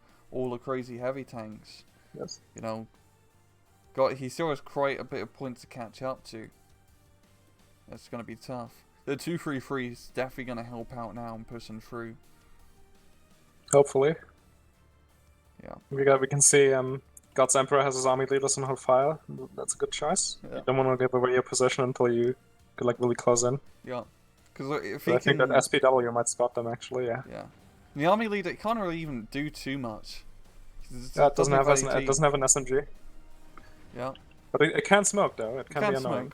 the crazy heavy tanks, Yes. he still has quite a bit of points to catch up to. It's gonna be tough. The 2-3-3 is definitely gonna help out now and pushing through. Hopefully. Yeah. We can see God's Emperor has his army leaders on hold fire. That's a good choice. Yeah. You don't want to give away your position until you get like really close in. Yeah. Because if But he I think that SPW might spot them actually. Yeah. Yeah. The army leader can't really even do too much. Yeah, it doesn't have AT. it doesn't have an SMG. Yeah. But it can smoke though. It can be annoying.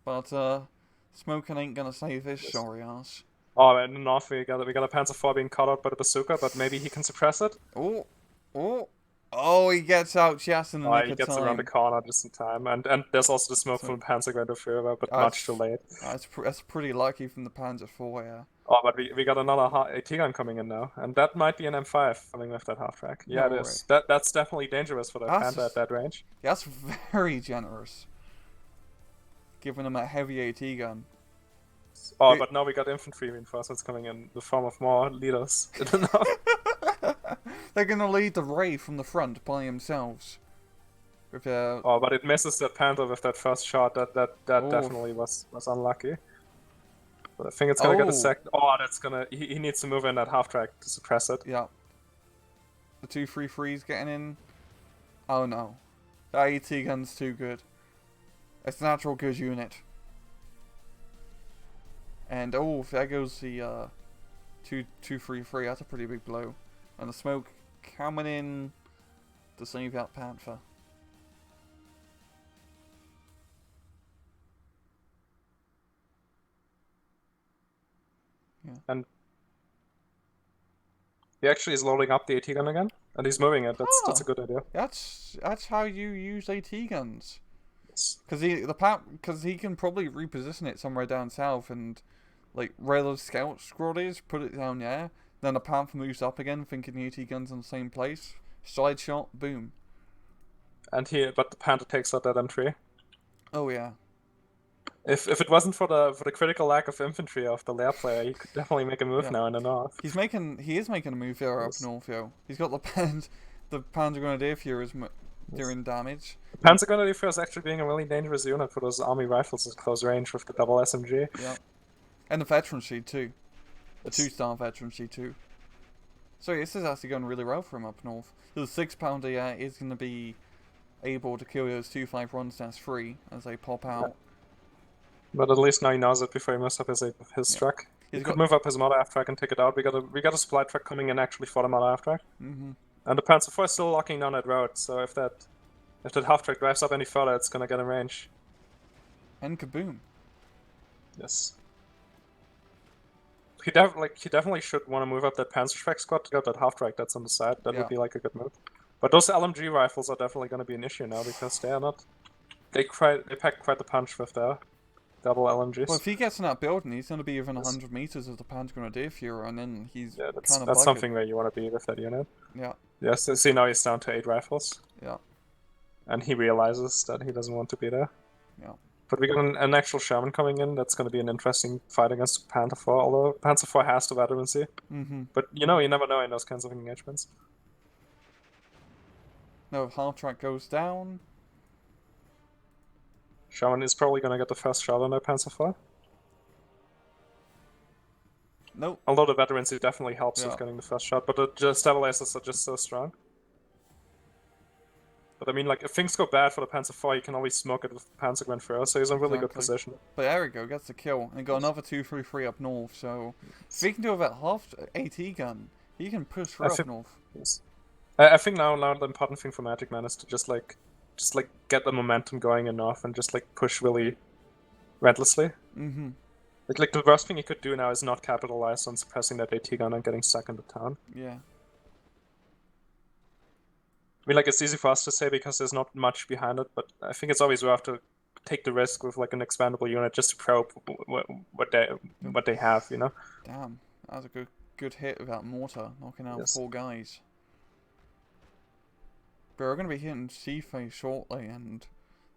Smoke. But smoking ain't gonna save his sorry ass. Oh, and in the north we got a Panzer IV being caught out by the bazooka, but maybe he can suppress it. Oh, he gets out just in the nick He of gets time. around the corner just in time, and there's also the smoke from the Panzer going to Führer, but much too late. That's pretty lucky from the Panzer IV, yeah. Oh, but we got another AT gun coming in now, and that might be an M5 coming with that half track. Yeah, No it is. That's definitely dangerous for that Panther at that range. Yeah, that's very generous. Giving him a heavy AT gun. Oh, but now we got infantry reinforcements coming in the form of more leaders. They're gonna lead the raid from the front by themselves. With Oh, but it misses that Panther with that first shot. That definitely was unlucky. But I think it's gonna get a second. Oh, that's gonna. He needs to move in that half track to suppress it. Yeah. The 2-3-3's getting in. Oh no, the AT gun's too good. It's a natural good unit. And there goes the 2-3-3. That's a pretty big blow. And the smoke coming in to save that Panther. Yeah. And he actually is loading up the AT gun again, and he's moving it. That's a good idea. That's how you use AT guns. Yes. Because he can probably reposition it somewhere down south and like where the scout squad is, put it down there. Then the Panther moves up again, thinking the AT gun's in the same place. Side shot, boom. And but the Panther takes out that M3. Oh yeah. If it wasn't for the critical lack of infantry of the Lehr player, he could definitely make a move now in the north. He is making a move there up north, yo. He's got the Panzer Grenadier Fuhrers doing damage. The Panzer Grenadier Fuhrer is actually being a really dangerous unit for those army rifles at close range with the double SMG. Yeah. And the veterancy too. The 2-star veterancy too. So this is actually going really well for him up north. The 6-pounder is going to be able to kill those 2-5-1-3 as they pop out. Yeah. But at least now he knows it before he moves up his truck. He could move up his motor half track and take it out. We got a supply truck coming in actually for the motor half track. And the Panzer IV is still locking down that road. So if that half track drives up any further, it's gonna get in range. And kaboom! Yes. He definitely should want to move up that Panzer track squad to get that half track that's on the side. That would be like a good move. But those LMG rifles are definitely going to be an issue now because they are not. They pack quite the punch with their double LMGs. Well, if he gets in that building, he's going to be within 100 meters of the Panzer Grenadier Führer, and then he's kind of that's something where you want to be with that unit. Yeah. Yes. Yeah, see now he's down to 8 rifles. Yeah. And he realizes that he doesn't want to be there. Yeah. But we got an actual Sherman coming in. That's going to be an interesting fight against Panther IV. Although Panther IV has the veterancy. But you never know in those kinds of engagements. No, half track goes down. Sherman is probably going to get the first shot on that Panzer IV. Nope. Although the veterancy definitely helps with getting the first shot, but the stabilizers are just so strong. But I mean, like, if things go bad for the Panzer IV, you can always smoke it with the Panzer Grenadier Führer, so he's in a really good position. But there we go, gets the kill, and got another 2-3-3 up north, so if he can do that half AT gun, he can push through up north. Yes. I think now the important thing for Magic Man is to just get the momentum going in north and just like push really relentlessly. Like the worst thing he could do now is not capitalize on suppressing that AT gun and getting stuck in the town. Yeah. I mean, like, it's easy for us to say because there's not much behind it, but I think it's always worth to take the risk with like an expandable unit just to probe what they have, Damn, that was a good hit with that mortar, knocking out Yes. 4 guys. But we're going to be hitting C-phase shortly, and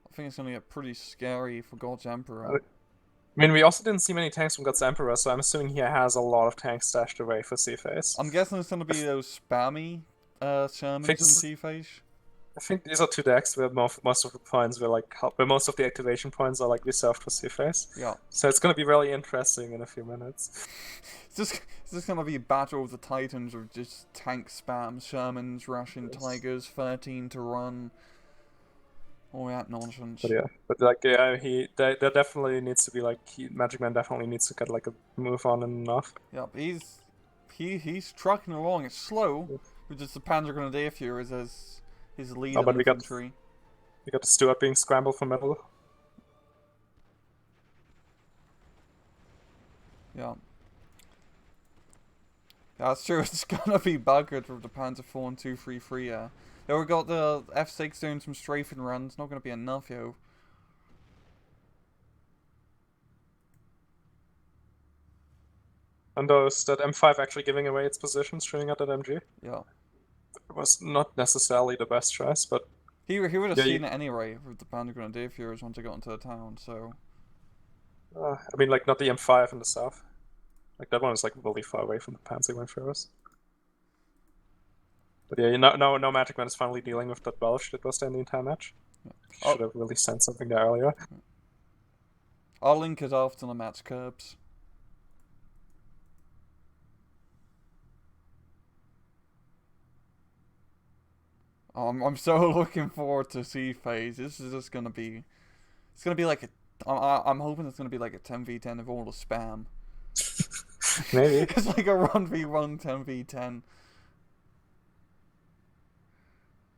I think it's going to get pretty scary for God's Emperor. I mean, we also didn't see many tanks from God's Emperor, so I'm assuming he has a lot of tanks stashed away for C-phase. I'm guessing it's going to be those spammy Shermans in C-phase. I think these are 2 decks where most of the points were like, where most of the activation points are like reserved for C-phase. Yeah. So it's gonna be really interesting in a few minutes. It's just gonna be a battle of the titans with just tank spam, Shermans, Russian Tigers, 13 to run, all that nonsense. But like there definitely needs to be like Magic Man definitely needs to get like a move on and enough. Yep, he's trucking along. It's slow, with just the Panzer Grenadier Furies as his lead but infantry. We got the Stuart being scrambled for middle. Yeah. Yeah, that's true. It's gonna be buggered with the Panzer 4 and 233. Yeah. Then we got the F6 doing some strafing runs. Not gonna be enough, yo. And those that M5 actually giving away its position, shooting at that MG. Yeah. It was not necessarily the best choice, but he would have seen it anyway with the Panzer Grenadier Furies once they got into the town. So. I mean, like not the M5 in the south. Like that one is like really far away from the Panzer Wayfarers. But yeah, no Magic Man is finally dealing with that Welsh that was there in the entire match. Yeah. Should have really sent something there earlier. I'll link it after the match curbs. I'm so looking forward to C-phase. This is just gonna be. It's gonna be like a. I'm hoping it's gonna be like a 10v10 of all the spam. Maybe. It's like a 1v1 10v10.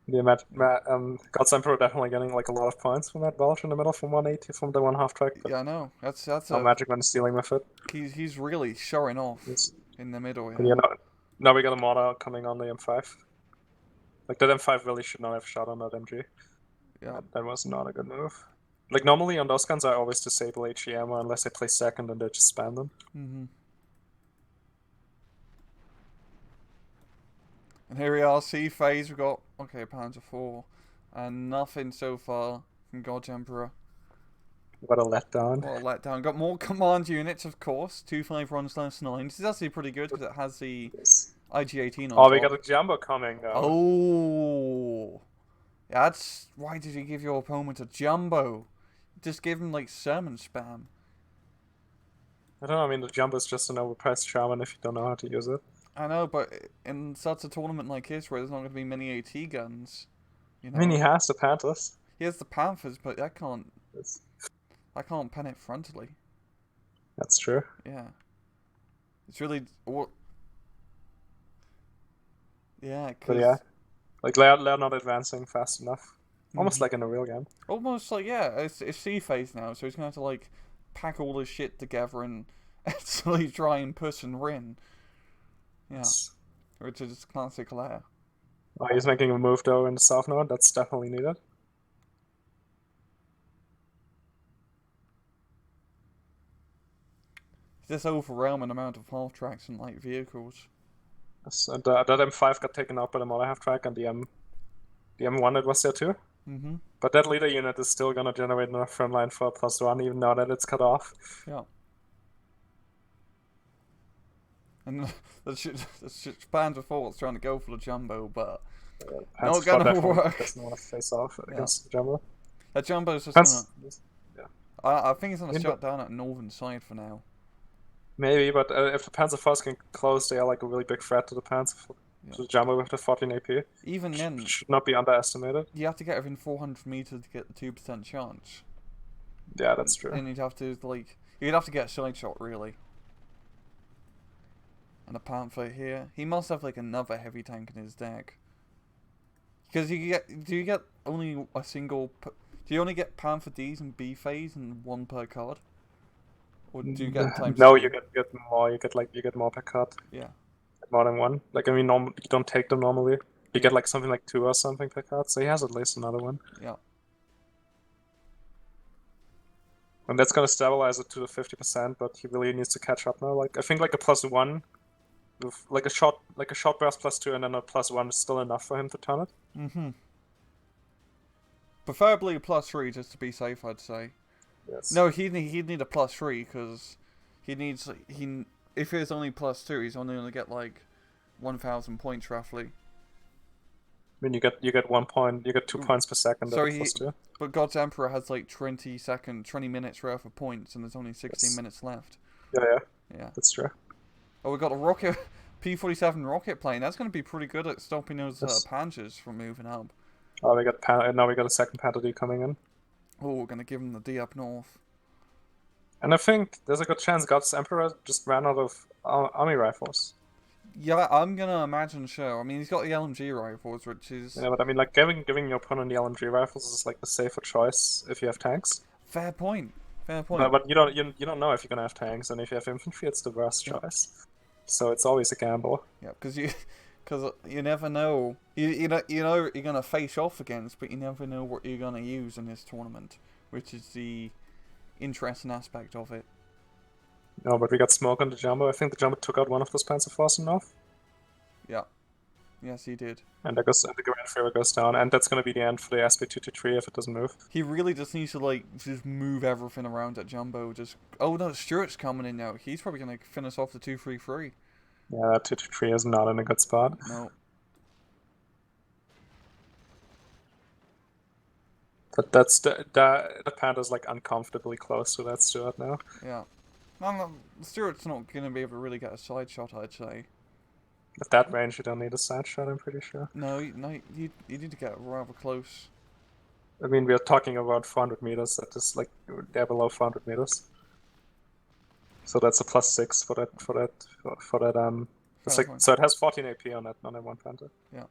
Yeah, God's Emperor definitely getting like a lot of points from that Welsh in the middle from 180 from the 1/2 track. Yeah, I know. That's Magic Man is dealing with it. He's really showing off in the middle. Yeah, now we got a mortar coming on the M5. Like that M5 really should not have shot on that MG. Yeah, that was not a good move. Like normally on those guns, I always disable HE ammo unless they play second and they just spam them. And here we are, C-phase. We've got Panzer 4, and nothing so far from God's Emperor. What a letdown. What a letdown. Got more command units, of course. 251/9. This is actually pretty good because it has the IG-18 on top. We got a jumbo coming though. Oh, yeah, that's why did you give your opponent a jumbo? Just give him like sermon spam. I don't know. I mean, the jumbo is just an overpriced shaman if you don't know how to use it. I know, but in such a tournament like this where there's not going to be many AT guns, you know. I mean, he has the Panthers. He has the Panthers, but I can't pen it frontally. That's true. Yeah. It's really yeah, like Lehr not advancing fast enough. Almost like in a real game. Almost like, yeah, it's C-phase now, so he's going to have to like pack all his shit together and actually try and push and win. Yeah, which is classic Lehr. Oh, he's making a move though in the south node. That's definitely needed. This overwhelming amount of half tracks and light vehicles. So that M5 got taken out by the motor half track, and the M1 that was there too. But that leader unit is still gonna generate enough front line for a +1, even now that it's cut off. Yeah. And the Panzer 4 is trying to go for the jumbo, but not gonna work. Doesn't want to face off against the jumbo. That jumbo's just gonna. I think it's gonna shut down at northern side for now. Maybe, but if the Panzer IVs can close, they are like a really big threat to the Panzer, to the jumbo with the 14 AP. Even then, should not be underestimated. You have to get within 400 meters to get the 2% chance. Yeah, that's true. And you'd have to get a side shot really. And a Panther here. He must have like another heavy tank in his deck. Because do you get only a single? Do you only get Panther Ds and B phase and one per card? Or do you get times No, two? you get more. You get more per card. Yeah. More than one. Like I mean, you don't take them normally. You get like something like 2 or something per card. So he has at least another one. Yeah. And that's gonna stabilize it to the 50%, but he really needs to catch up now. Like I think like a +1 with like a short burst +2 and then a +1 is still enough for him to turn it. Mm-hmm. Preferably a +3 just to be safe, I'd say. Yes. No, he'd need a +3 because if it's only +2, he's only gonna get like 1,000 points roughly. I mean, you get 1 point, you get 2 points per second. So +2. But God's Emperor has like 20 minutes worth of points, and there's only 16 minutes left. Yeah, Yeah. that's true. Oh, we got a rocket, P-47 rocket plane. That's going to be pretty good at stopping those Panzers from moving up. Oh, now we got a second Panther D coming in. Oh, we're going to give him the D up north. And I think there's a good chance God's Emperor just ran out of army rifles. Yeah, I'm going to imagine so. I mean, he's got the LMG rifles, which is... Yeah, but I mean, like, giving your opponent the LMG rifles is like the safer choice if you have tanks. Fair point. Fair point. But you don't know if you're gonna have tanks, and if you have infantry, it's the worst choice. So it's always a gamble. Yeah, because you never know. You know you're gonna face off against, but you never know what you're gonna use in this tournament, which is the interesting aspect of it. No, but we got smoke on the Jumbo. I think the Jumbo took out one of those Panzer Force north. Yeah. Yes, he did. And the Grand Führer goes down, and that's gonna be the end for the SB-223 if it doesn't move. He really just needs to like just move everything around at Jumbo. Oh no, Stuart's coming in now. He's probably gonna finish off the 233. Yeah, that 223 is not in a good spot. No. But the Panther's like uncomfortably close to that Stuart now. Yeah. No, Stuart's not gonna be able to really get a side shot, I'd say. At that range, you don't need a side shot, I'm pretty sure. No, you need to get rather close. I mean, we are talking about 400 meters. That is like they're below 400 meters. So that's a +6 for that. It's like, so it has 14 AP on that one Panther. Yeah.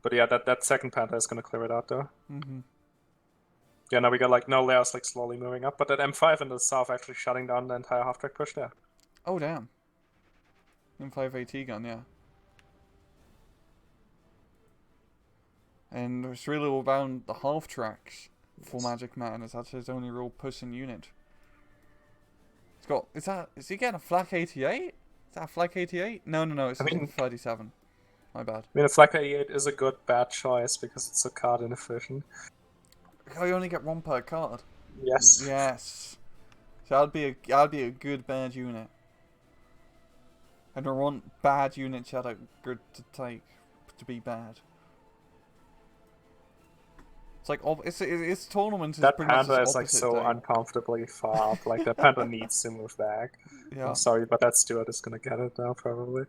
But yeah, that second Panther is gonna clear it out though. Mm-hmm. Yeah, now we got like Lehr's like slowly moving up, but that M5 in the south actually shutting down the entire half-track push there. Oh damn. M5 AT gun, yeah. And it's really all about the half tracks for Magic Man, as that's his only real pushing unit. It's got is he getting a flak 88? Is that a flak 88? No, it's a 37. My bad. I mean, a flak 88 is a good bad choice because it's a card inefficient. Oh, you only get one per card. Yes. Yes. So that'd be a good bad unit. And I want bad units that are good to take to be bad. It's like it's tournament. That Panther is like so uncomfortably far up. Like that Panther needs to move back. Yeah. I'm sorry, but that Stuart is gonna get it now probably.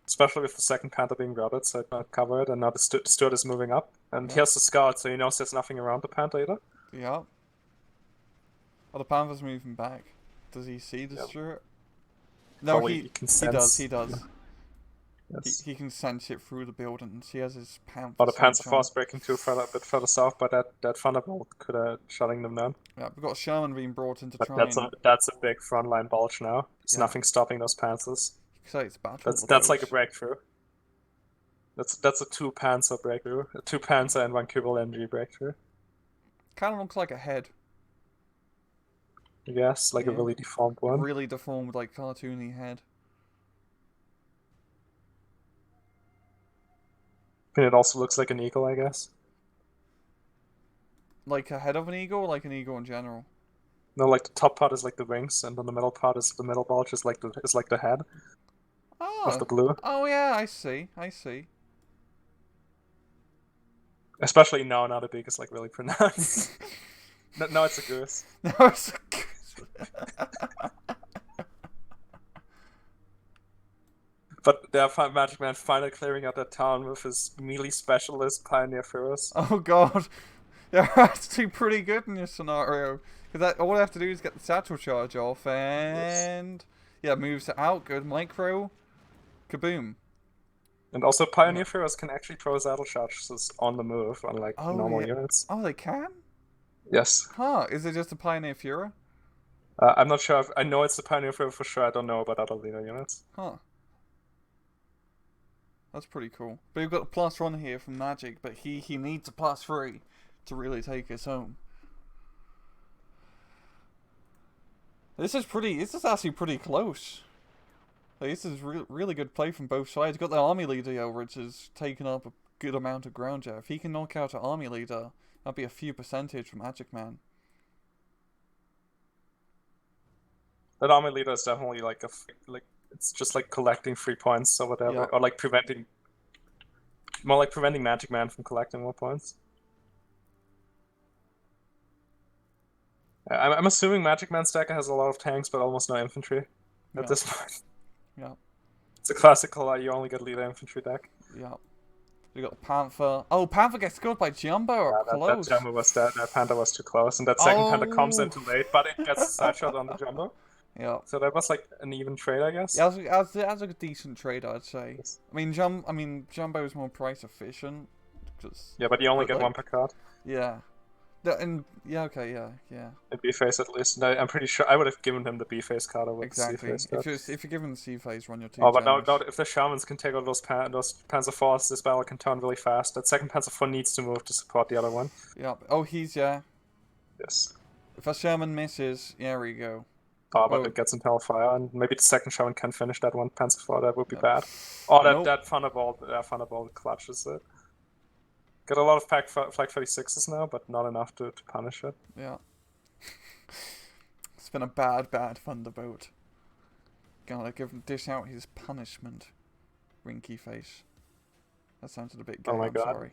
Especially with the second Panther being routed, so it might cover it, and now the Stuart is moving up. And here's the Scout, so he knows there's nothing around the Panther either. Yeah. Oh, the Panther's moving back. Does he see the Stuart? No, probably he does. He does. Yes. He can sense it through the buildings. He has his Panther. Oh, the Panzer Force breaking too a bit further south, but that Thunderbolt could have shutting them down. Yeah, we've got Sherman being brought in to try that's a big frontline bulge now. There's nothing stopping those Panzers. It's that's like a breakthrough. That's a 2 Panzer breakthrough. A 2 Panzer and 1 Kubel MG breakthrough. Kind of looks like a head. Yes, like a really deformed one. Really deformed, like cartoony head. And it also looks like an eagle, I guess. Like a head of an eagle, or like an eagle in general? No, like the top part is like the wings, and then the middle part is the middle bulge is like the head. Oh. Of the blue. Oh yeah, I see. Especially now the beak is like really pronounced. No, it's a goose. No, it's a goose. But Magic Man finally clearing out that town with his melee specialist Pioneer Führers. Oh god. Yeah, that's actually pretty good in this scenario. Because all I have to do is get the satchel charge off and... Yeah, moves it out. Good micro. Kaboom. And also Pioneer Führers can actually throw saddle charges on the move, unlike normal units. Oh, they can? Yes. Huh, is it just a Pioneer Führer? I'm not sure. I know it's the Pioneer Führer for sure. I don't know about other Lehr units. Huh. That's pretty cool. But we've got a +1 here from Magic, but he needs a +3 to really take us home. This is actually pretty close. Like, this is really good play from both sides. Got the army leader here, which has taken up a good amount of ground here. If he can knock out an army leader, that'd be a few percentage from Magic Man. That army leader is definitely like it's just like collecting 3 points or whatever, Yeah. or like preventing Magic Man from collecting more points. I'm assuming Magic Man's deck has a lot of tanks, but almost no infantry at this point. Yeah. It's a classical you only get leader infantry deck. Yeah. We got Panther. Oh, Panther gets scored by Jumbo. Close. That Jumbo was that Panther was too close, and that second Panther comes in too late, but it gets a side shot on the Jumbo. Yeah. So that was like an even trade, I guess. Yeah, as a decent trade, I'd say. Yes. I mean, Jumbo is more price efficient. Yeah, but you only get one per card. Yeah. Okay, yeah. A B-face at least. And I'm pretty sure I would have given him the B-face card over the C-face. If you're given the C-face, run your 2 but no, if the Shamans can take out those Panzer IVs, this battle can turn really fast. That second Panzer IV needs to move to support the other one. Yeah. Oh, yeah. Yes. If a Shaman misses, there we go. Oh, but it gets in Hellfire, and maybe the second Shaman can finish that one Panzer IV. That would be bad. Oh, that Thunderbolt clutches it. Got a lot of Flag 36s now, but not enough to punish it. Yeah. It's been a bad Thunderbolt. Gotta dish out his punishment. Winky face. That sounded a bit gay, I'm sorry.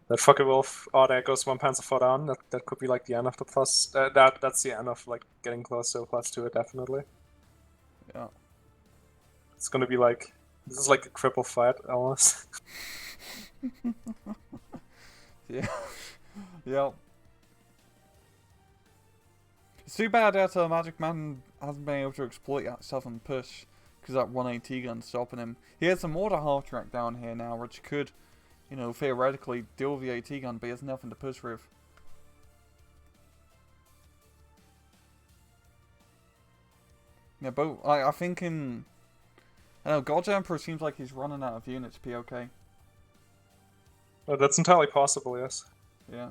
That fucking wolf. Oh, there goes one Panzer IV down. That could be like the end of the plus. That's the end of like getting close to a +2, definitely. Yeah. It's gonna be like, this is like a cripple fight almost. Yeah. Yeah. It's too bad that Magic Man hasn't been able to exploit that southern push, because that 1AT gun stopping him. He has some mortar half track down here now, which could, you know, theoretically deal with the AT gun, but he has nothing to push with. Yeah, but I think I know, God Emperor seems like he's running out of units, POK. Oh, that's entirely possible, yes. Yeah.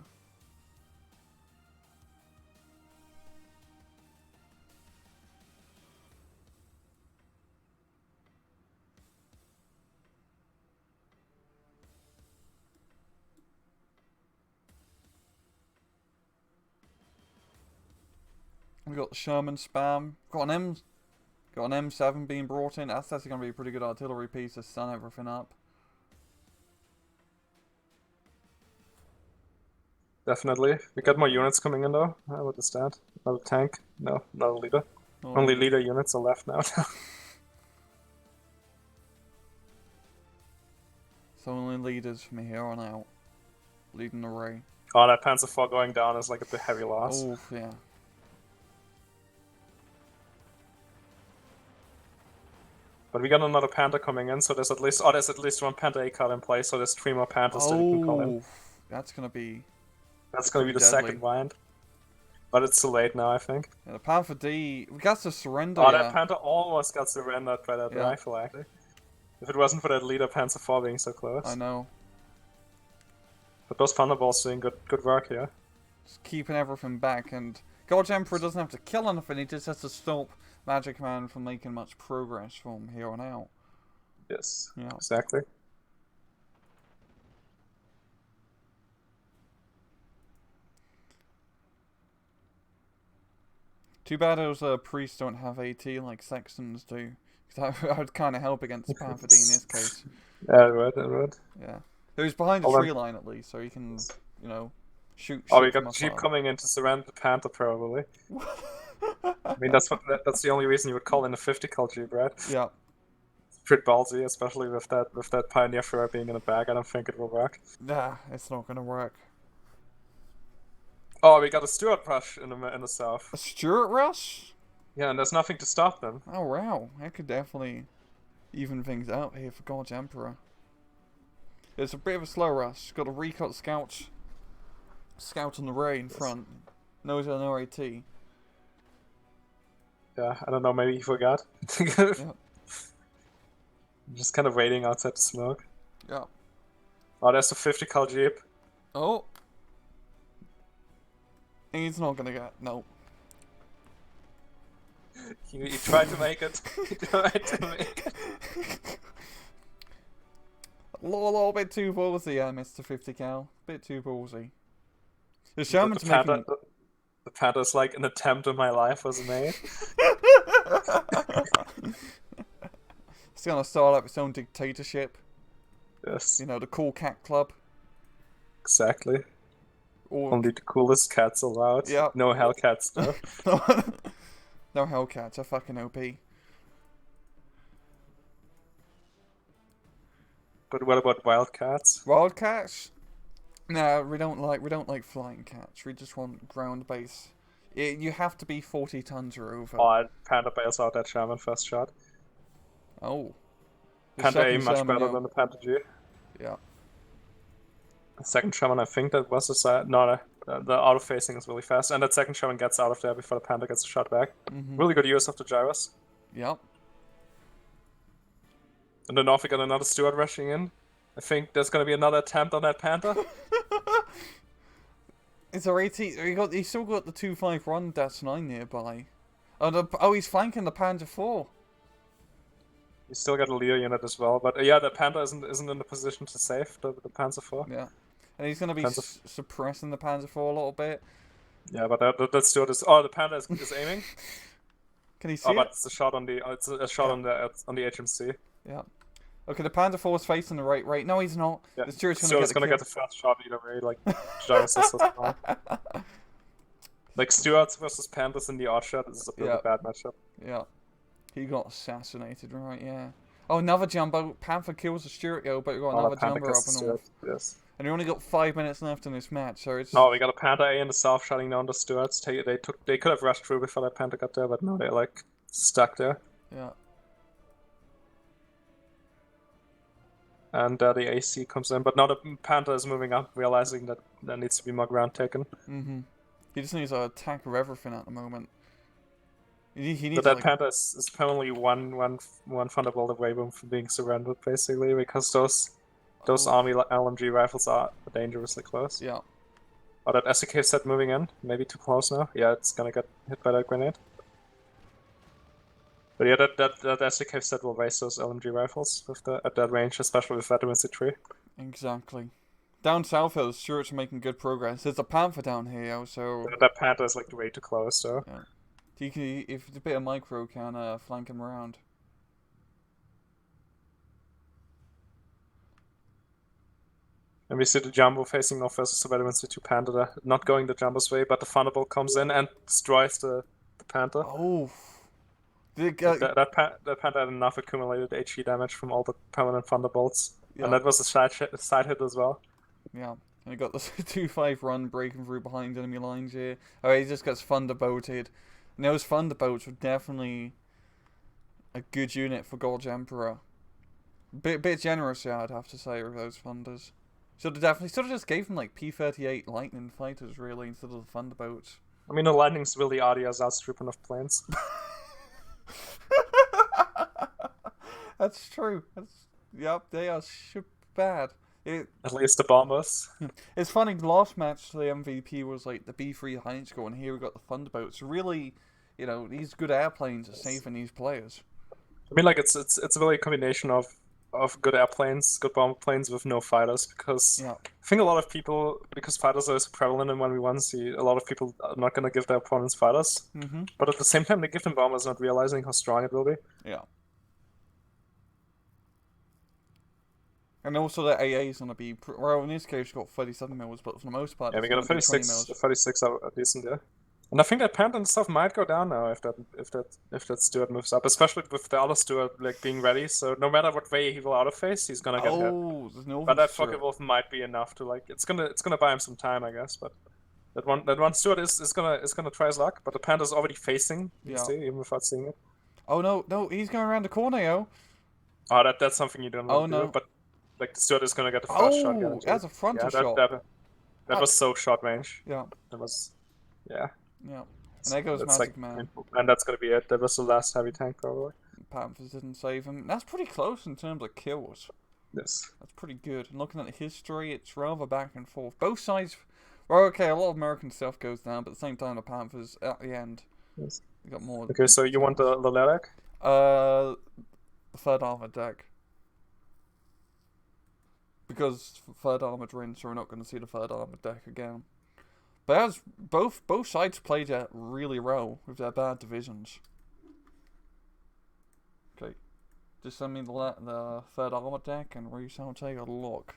We got the Sherman spam. Got an M7 being brought in. That's actually going to be a pretty good artillery piece to stun everything up. Definitely. We got more units coming in though. What is that? Another tank? No, not a leader. Only leader units are left now. So only leaders from here on out. Leading the array. Oh, that Panzer IV going down is like a bit heavy loss. Oh, yeah. But we got another Panther coming in, so there's at least one Panther A card in play, so there's 3 more Panthers that we can call in. That's gonna be the second wind. But it's too late now, I think. Yeah, the Panther D, we got to surrender. Oh, that Panther almost got surrendered by that rifle, actually. If it wasn't for that leader Panzer IV being so close. I know. But those Thunderbolts doing good work here. Just keeping everything back, and God Emperor doesn't have to kill anything, he just has to stop Magic Man from making much progress from here on out. Yes, yeah. Exactly. Too bad those priests don't have AT like Sextons do. Because that would kind of help against Panther D in this case. Yeah, it would. Yeah. He's behind the tree line at least, so he can, you know, shoot. Oh, we got Jeep coming in to surrender the Panther, probably. I mean, that's the only reason you would call in a 50 call Jeep, right? Yeah. It's pretty ballsy, especially with that Pioneer Furrow being in a bag. I don't think it will work. Nah, it's not gonna work. Oh, we got a Stuart rush in the south. A Stuart rush? Yeah, and there's nothing to stop them. Oh wow, that could definitely even things out here for God's Emperor. It's a bit of a slow rush. Got a recut scout on the ray in front. No AT. Yeah, I don't know, maybe he forgot. Yeah. Just kind of waiting outside the smoke. Yeah. Oh, there's a 50 cal Jeep. Oh. He's not gonna get... No. You tried to make it. You tried to make it. A little bit too ballsy, Mr. 50 cal. Bit too ballsy. The Shaman's making... The Panther's like, an attempt on my life was made. It's gonna start up its own dictatorship. Yes. You know, the Cool Cat Club. Exactly. Or... Only the coolest cats allowed. Yep. No Hellcats though. No Hellcats, are fucking OP. But what about Wildcats? Wildcats? No, we don't like flying cats. We just want ground base. You have to be 40 tons or over. Oh, Panther bails out that Shaman first shot. Oh. Panther A much better than the Panther G. Yeah. The second Shaman, I think that was the side. No, the auto facing is really fast, and that second Shaman gets out of there before the Panther gets a shot back. Really good use of the gyros. Yep. And then off we got another Steward rushing in. I think there's gonna be another attempt on that Panther. It's alright. He's still got the 2-5 run dash 9 nearby. Oh, he's flanking the Panther 4. You still got a Lehr unit as well, but yeah, the Panther isn't in the position to save the Panzer 4. Yeah, and he's gonna be suppressing the Panzer 4 a little bit. Yeah, but that Steward is. Oh, the Panther is aiming. Can he see it? But it's a shot on the. It's a shot on the HMC. Yeah. Okay, the Panther 4 is facing the right. No, he's not. Yeah. The Steward's gonna get the first shot either way. Like Gyros is well. Like Stewards versus Panthers in the odd shot is a bit of a bad matchup. Yeah. He got assassinated, right? Yeah. Oh, another jumbo. Panther kills the Steward, yo, but we got another jumbo up and north. Yes. And we only got 5 minutes left in this match, so it's... Oh, we got a Panther A in the south shutting down the Stewards. They could have rushed through before that Panther got there, but no, they're like stuck there. Yeah. And the AC comes in, but now the Panther is moving up, realizing that there needs to be more ground taken. Mm-hmm. He just needs to attack with everything at the moment. He needs but that Panther is permanently one Thunderbolt away from being surrendered, basically, because those army LMG rifles are dangerously close. Yeah. Oh, that SEK set moving in, maybe too close now. Yeah, it's gonna get hit by that grenade. But yeah, that SEK set will waste those LMG rifles at that range, especially with Veteran C3. Exactly. Down south, the Stuarts are making good progress. There's a Panther down here, so... That Panther is like way too close, so... Yeah. If a bit of micro can flank him around. And we see the Jumbo facing off versus the Veteran C2 Panther, not going the Jumbo's way, but the Thunderbolt comes in and destroys the Panther. Oh... That Panther had enough accumulated HE damage from all the permanent Thunderbolts. Yeah. And that was a side hit as well. Yeah. And he got the 2-5 run breaking through behind enemy lines here. Oh, he just gets Thunderbolted. And those Thunderbolts were definitely a good unit for Gorge Emperor. Bit generous, yeah, I'd have to say, with those Thunders. Should have just gave him like P-38 Lightning fighters, really, instead of the Thunderbolts. I mean, the Lightning's really Adia's outstripping of planes. That's true. Yep, they are bad. At least the bombers. It's funny, the last match the MVP was like the B3 Heinz-Go, and here we got the Thunderbolts. Really, you know, these good airplanes are saving these players. I mean, like, it's really a combination of good airplanes, good bomber planes with no fighters, because I think a lot of people, because fighters are so prevalent in 1v1, a lot of people are not going to give their opponents fighters. Mm-hmm. But at the same time, they give them bombers, not realizing how strong it will be. Yeah. And also the AA is going to be, well, in this case, you've got 37 mils, but for the most part, yeah, we got a 36 are decent, yeah. And I think that Panther and stuff might go down now if that Steward moves up, especially with the other Steward like being ready. So no matter what way he will out of face, he's gonna get hit. There's no. But that Focke-Wulf might be enough to like it's gonna buy him some time, I guess. But that one Steward is gonna try his luck. But the Panther's already facing, you see, even without seeing it. Oh no, he's going around the corner, yo. Oh, that's something you don't want to do. But like the Steward is gonna get the first shot. Oh, that's a frontal shot. That was so short range. Yeah. That was, yeah. Yeah, and there goes Magic Man. And that's gonna be it. That was the last heavy tank, probably. Panthers didn't save him. That's pretty close in terms of kills. Yes. That's pretty good. And looking at the history, it's rather back and forth. Both sides... Well, okay, a lot of American stuff goes down, but at the same time, the Panthers, at the end... Yes. You got more. Okay, so you want the Lehr deck? The third armor deck. Because third armored rinse, so we're not going to see the third armored deck again. But as both sides played it really well with their bad divisions. Okay, just send me the third armored deck and we shall take a look.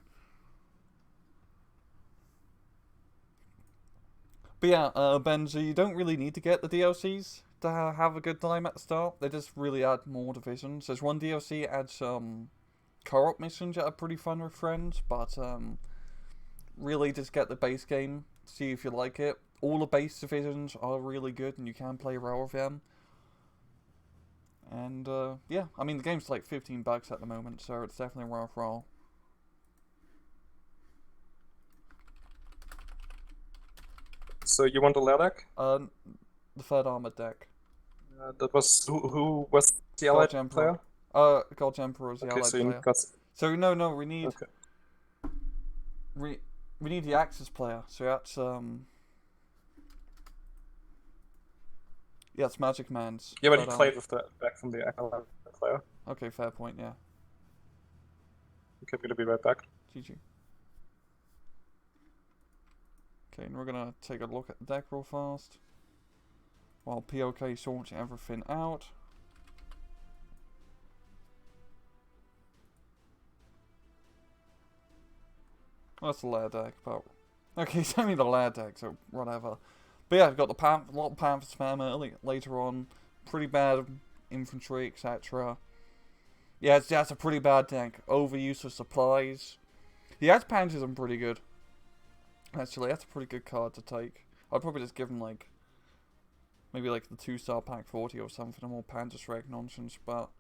But yeah, Benji, you don't really need to get the DLCs to have a good time at the start. They just really add more divisions. There's one DLC that adds co-op missions that are pretty fun with friends, but really just get the base game, see if you like it. All the base divisions are really good and you can play well with them. And yeah, I mean the game's like $15 at the moment, so it's definitely worthwhile. So you want the Lehr deck? The third armored deck. That was who was the allied God's Emperor. player? God's Emperor is the Okay, allied so you player. got. So no, we need Okay. we need the Axis player. So that's yeah, it's Magic Man's. Yeah, but he played with the deck from the allied player. Okay, fair point. Yeah. Okay, I'm gonna be right back. GG. Okay, and we're gonna take a look at the deck real fast while POK sorts everything out. That's the Lehr deck, but okay, send me the Lehr deck, so whatever. But yeah, I've got the a lot of Panther spam early, later on, pretty bad infantry, etc. Yeah, that's a pretty bad deck. Overuse of supplies. The Ad Panthers are pretty good. Actually, that's a pretty good card to take. I'd probably just give him like maybe like the 2-star pack 40 or something, a more Panzer's Reg nonsense, but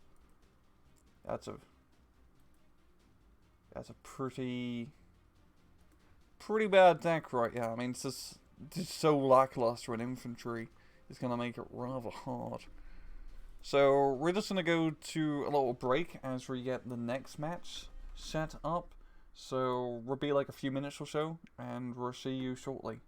that's a pretty bad deck, right? Yeah, I mean it's just so lackluster in infantry. It's gonna make it rather hard. So we're just gonna go to a little break as we get the next match set up. So we'll be like a few minutes or so, and we'll see you shortly.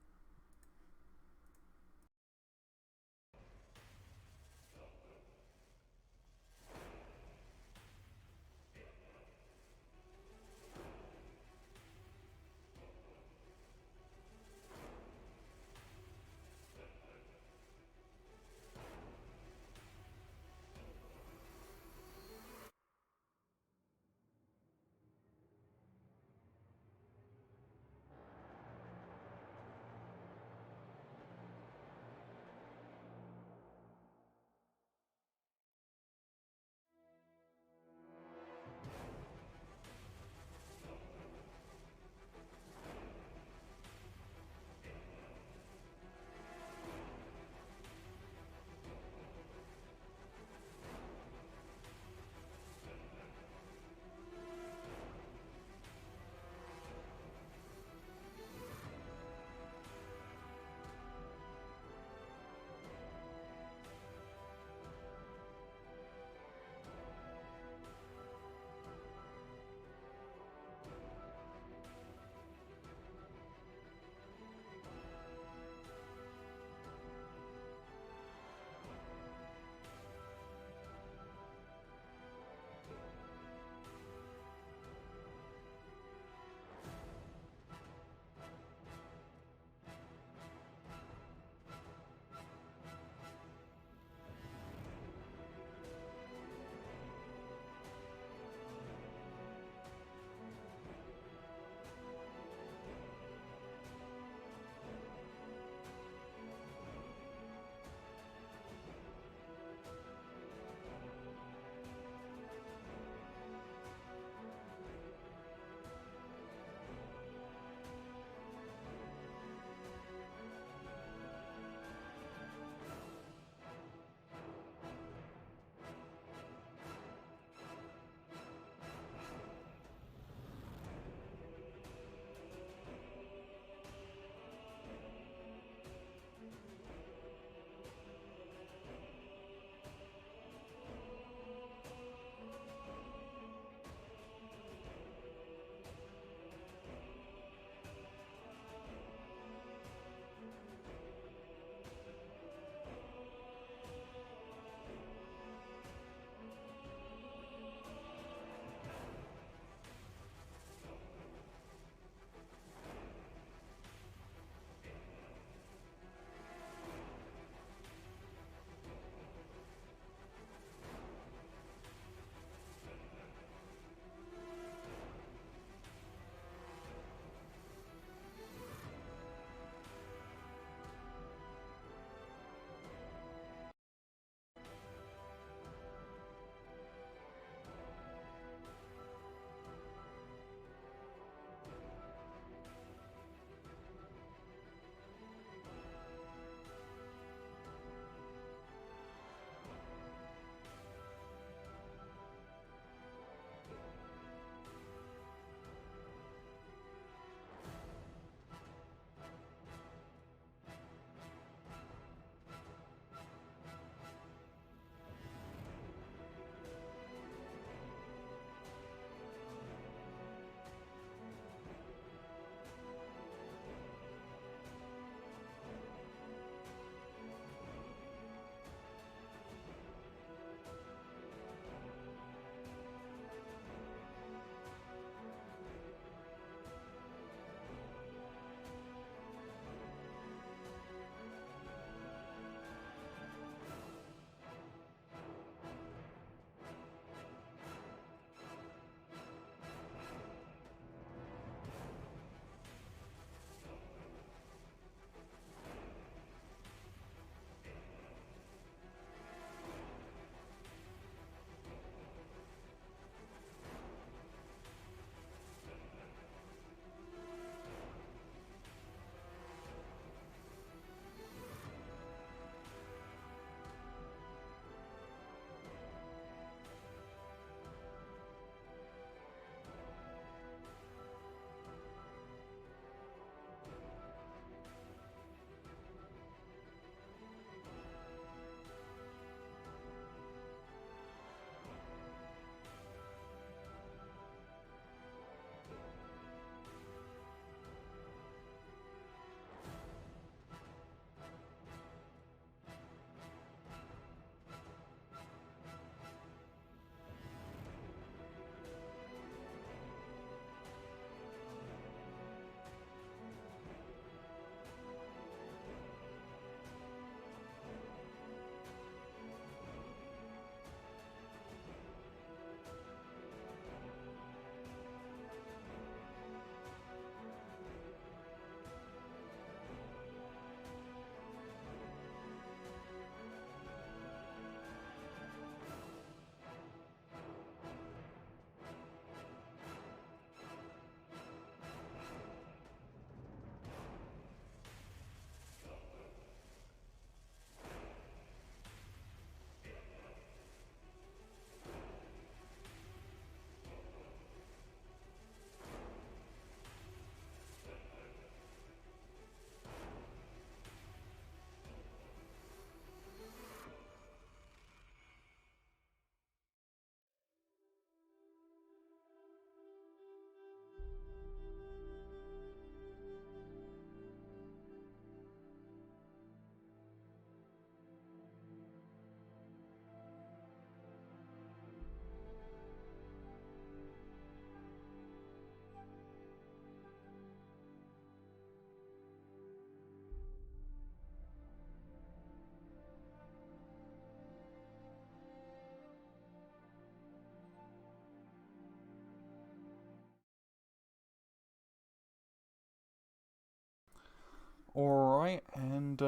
Alright, and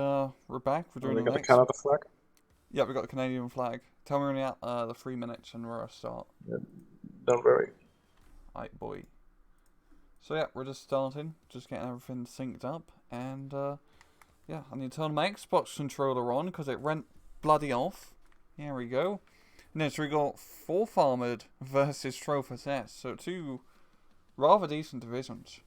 we're back. We're doing We the got the next. Canada flag. Yeah, we got the Canadian flag. Tell me when you're at the 3 minutes and we're start. Yeah, don't worry. Alright, boy. So yeah, we're just starting, just getting everything synced up, and yeah, I need to turn my Xbox controller on because it went bloody off. Here we go. Next we got 4th Armoured versus Trophy S, so 2 rather decent divisions.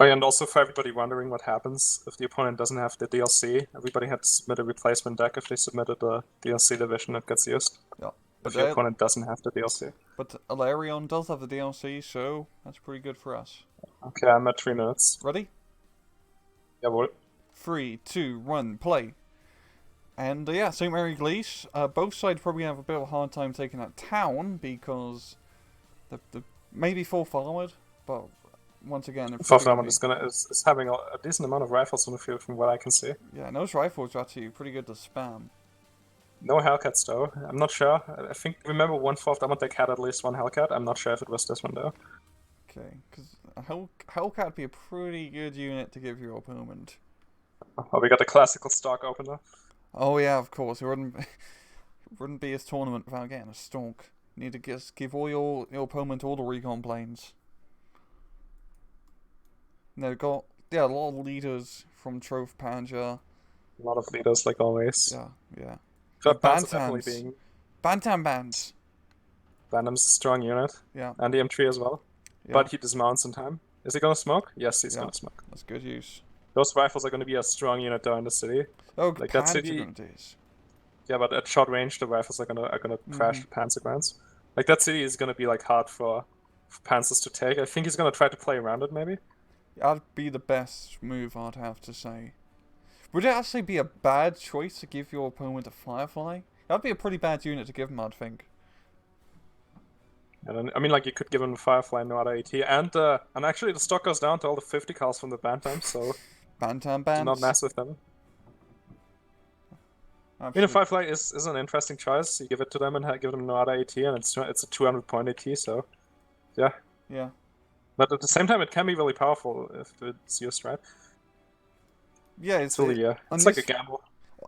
Oh yeah, and also for everybody wondering what happens if the opponent doesn't have the DLC, everybody had to submit a replacement deck. If they submitted the DLC division, it gets used. Yeah. If the opponent doesn't have the DLC. But Alarion does have the DLC, so that's pretty good for us. Okay, I'm at 3 minutes. Ready? Yeah, what? 3, 2, 1, play. And yeah, St. Mary Glees, both sides probably have a bit of a hard time taking that town because the maybe 4th Armoured, but once again, 4th Armoured is having a decent amount of rifles on the field from what I can see. Yeah, and those rifles are actually pretty good to spam. No Hellcats though. I'm not sure. I think remember one 4th Armoured deck had at least one Hellcat. I'm not sure if it was this one though. Okay, because Hellcat would be a pretty good unit to give your opponent. Oh, we got the classical stock opener. Oh yeah, of course. It wouldn't be his tournament without getting a stalk. You need to just give all your opponent all the recon planes. They've got a lot of leaders from Troph Panja. A lot of leaders like always. Yeah. Bantams. Bantam bands. Bantam's a strong unit. Yeah. And the M3 as well. Yeah. But he dismounts in time. Is he gonna smoke? Yes, he's gonna smoke. That's good use. Those rifles are gonna be a strong unit down in the city. Oh, like that city. Yeah, but at short range, the rifles are gonna crash the panzer grounds. Like that city is gonna be like hard for panzers to take. I think he's gonna try to play around it, maybe. That'd be the best move, I'd have to say. Would it actually be a bad choice to give your opponent a Firefly? That'd be a pretty bad unit to give him, I'd think. And then, I mean, like you could give him a Firefly, no other AT, and actually the stock goes down to all the 50 cals from the Bantams, so Bantam bands. Do not mess with them. Absolutely. I mean, a Firefly is an interesting choice. You give it to them and give them no other AT, and it's a 200-point AT, so yeah. Yeah. But at the same time, it can be really powerful if it's used right. Yeah, it's really it's like a gamble.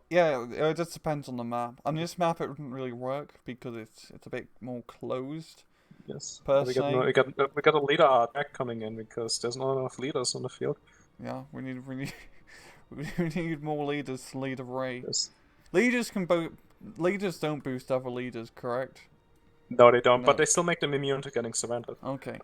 Yeah, it just depends on the map. On this map, it wouldn't really work because it's a bit more closed. Yes. Per we se. got a leader deck coming in because there's not enough leaders on the field. Yeah, we need more leaders to lead a raid. Yes. Leaders don't boost other leaders, correct? No, they don't. No. But they still make them immune to getting surrendered. Okay.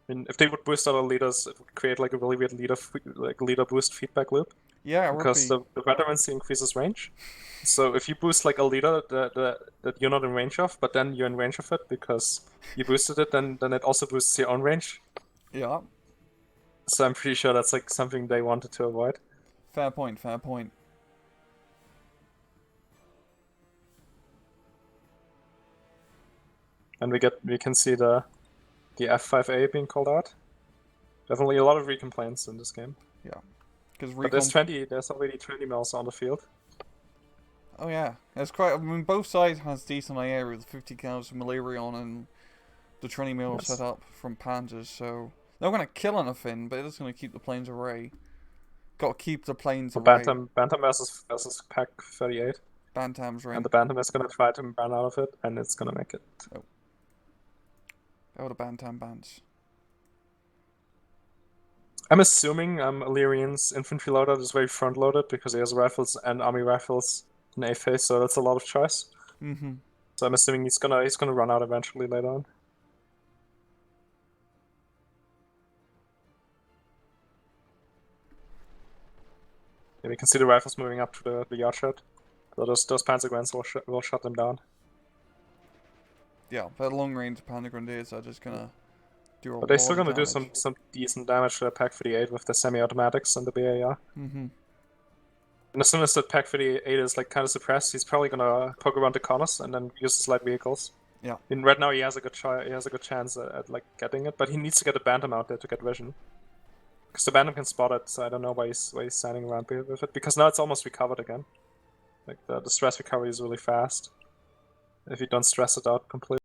I mean, if they would boost other leaders, it would create like a really weird leader boost feedback loop. Yeah, because the veterancy increases range. So if you boost like a leader that you're not in range of, but then you're in range of it because you boosted it, then it also boosts your own range. Yeah. So I'm pretty sure that's like something they wanted to avoid. Fair point. Fair point. And we can see the F5A being called out. Definitely a lot of recomplaints in this game. Yeah. But there's already 20 mils on the field. Oh yeah, there's quite. I mean, both sides has decent area with 50 cals from Malerion and the 20 mil set up from Panzers. So they're not gonna kill anything, but it's gonna keep the planes array. Got to keep the planes array. Bantam versus Pack 38. Bantam's ring. And the Bantam is gonna try to run out of it, and it's gonna make it. Oh. Oh, the Bantam bands. I'm assuming Illyrian's infantry loadout is very front loaded because he has rifles and army rifles in A phase, so that's a lot of choice. Mm-hmm. So I'm assuming he's gonna run out eventually later on. Yeah, we can see the rifles moving up to the yard shed. So those Panzer Grenadiers will shut them down. Yeah, the long range Panzer Grenadiers are just gonna do a. But they're still gonna do some decent damage to the Pack 38 with the semi-automatics and the BAR. Mm-hmm. And as soon as that Pack 38 is like kind of suppressed, he's probably gonna poke around the corners and then use his light vehicles. Yeah. And right now he has a good chance at like getting it, but he needs to get a Bantam out there to get vision. Because the Bantam can spot it, so I don't know why he's standing around with it. Because now it's almost recovered again. Like the stress recovery is really fast if you don't stress it out completely.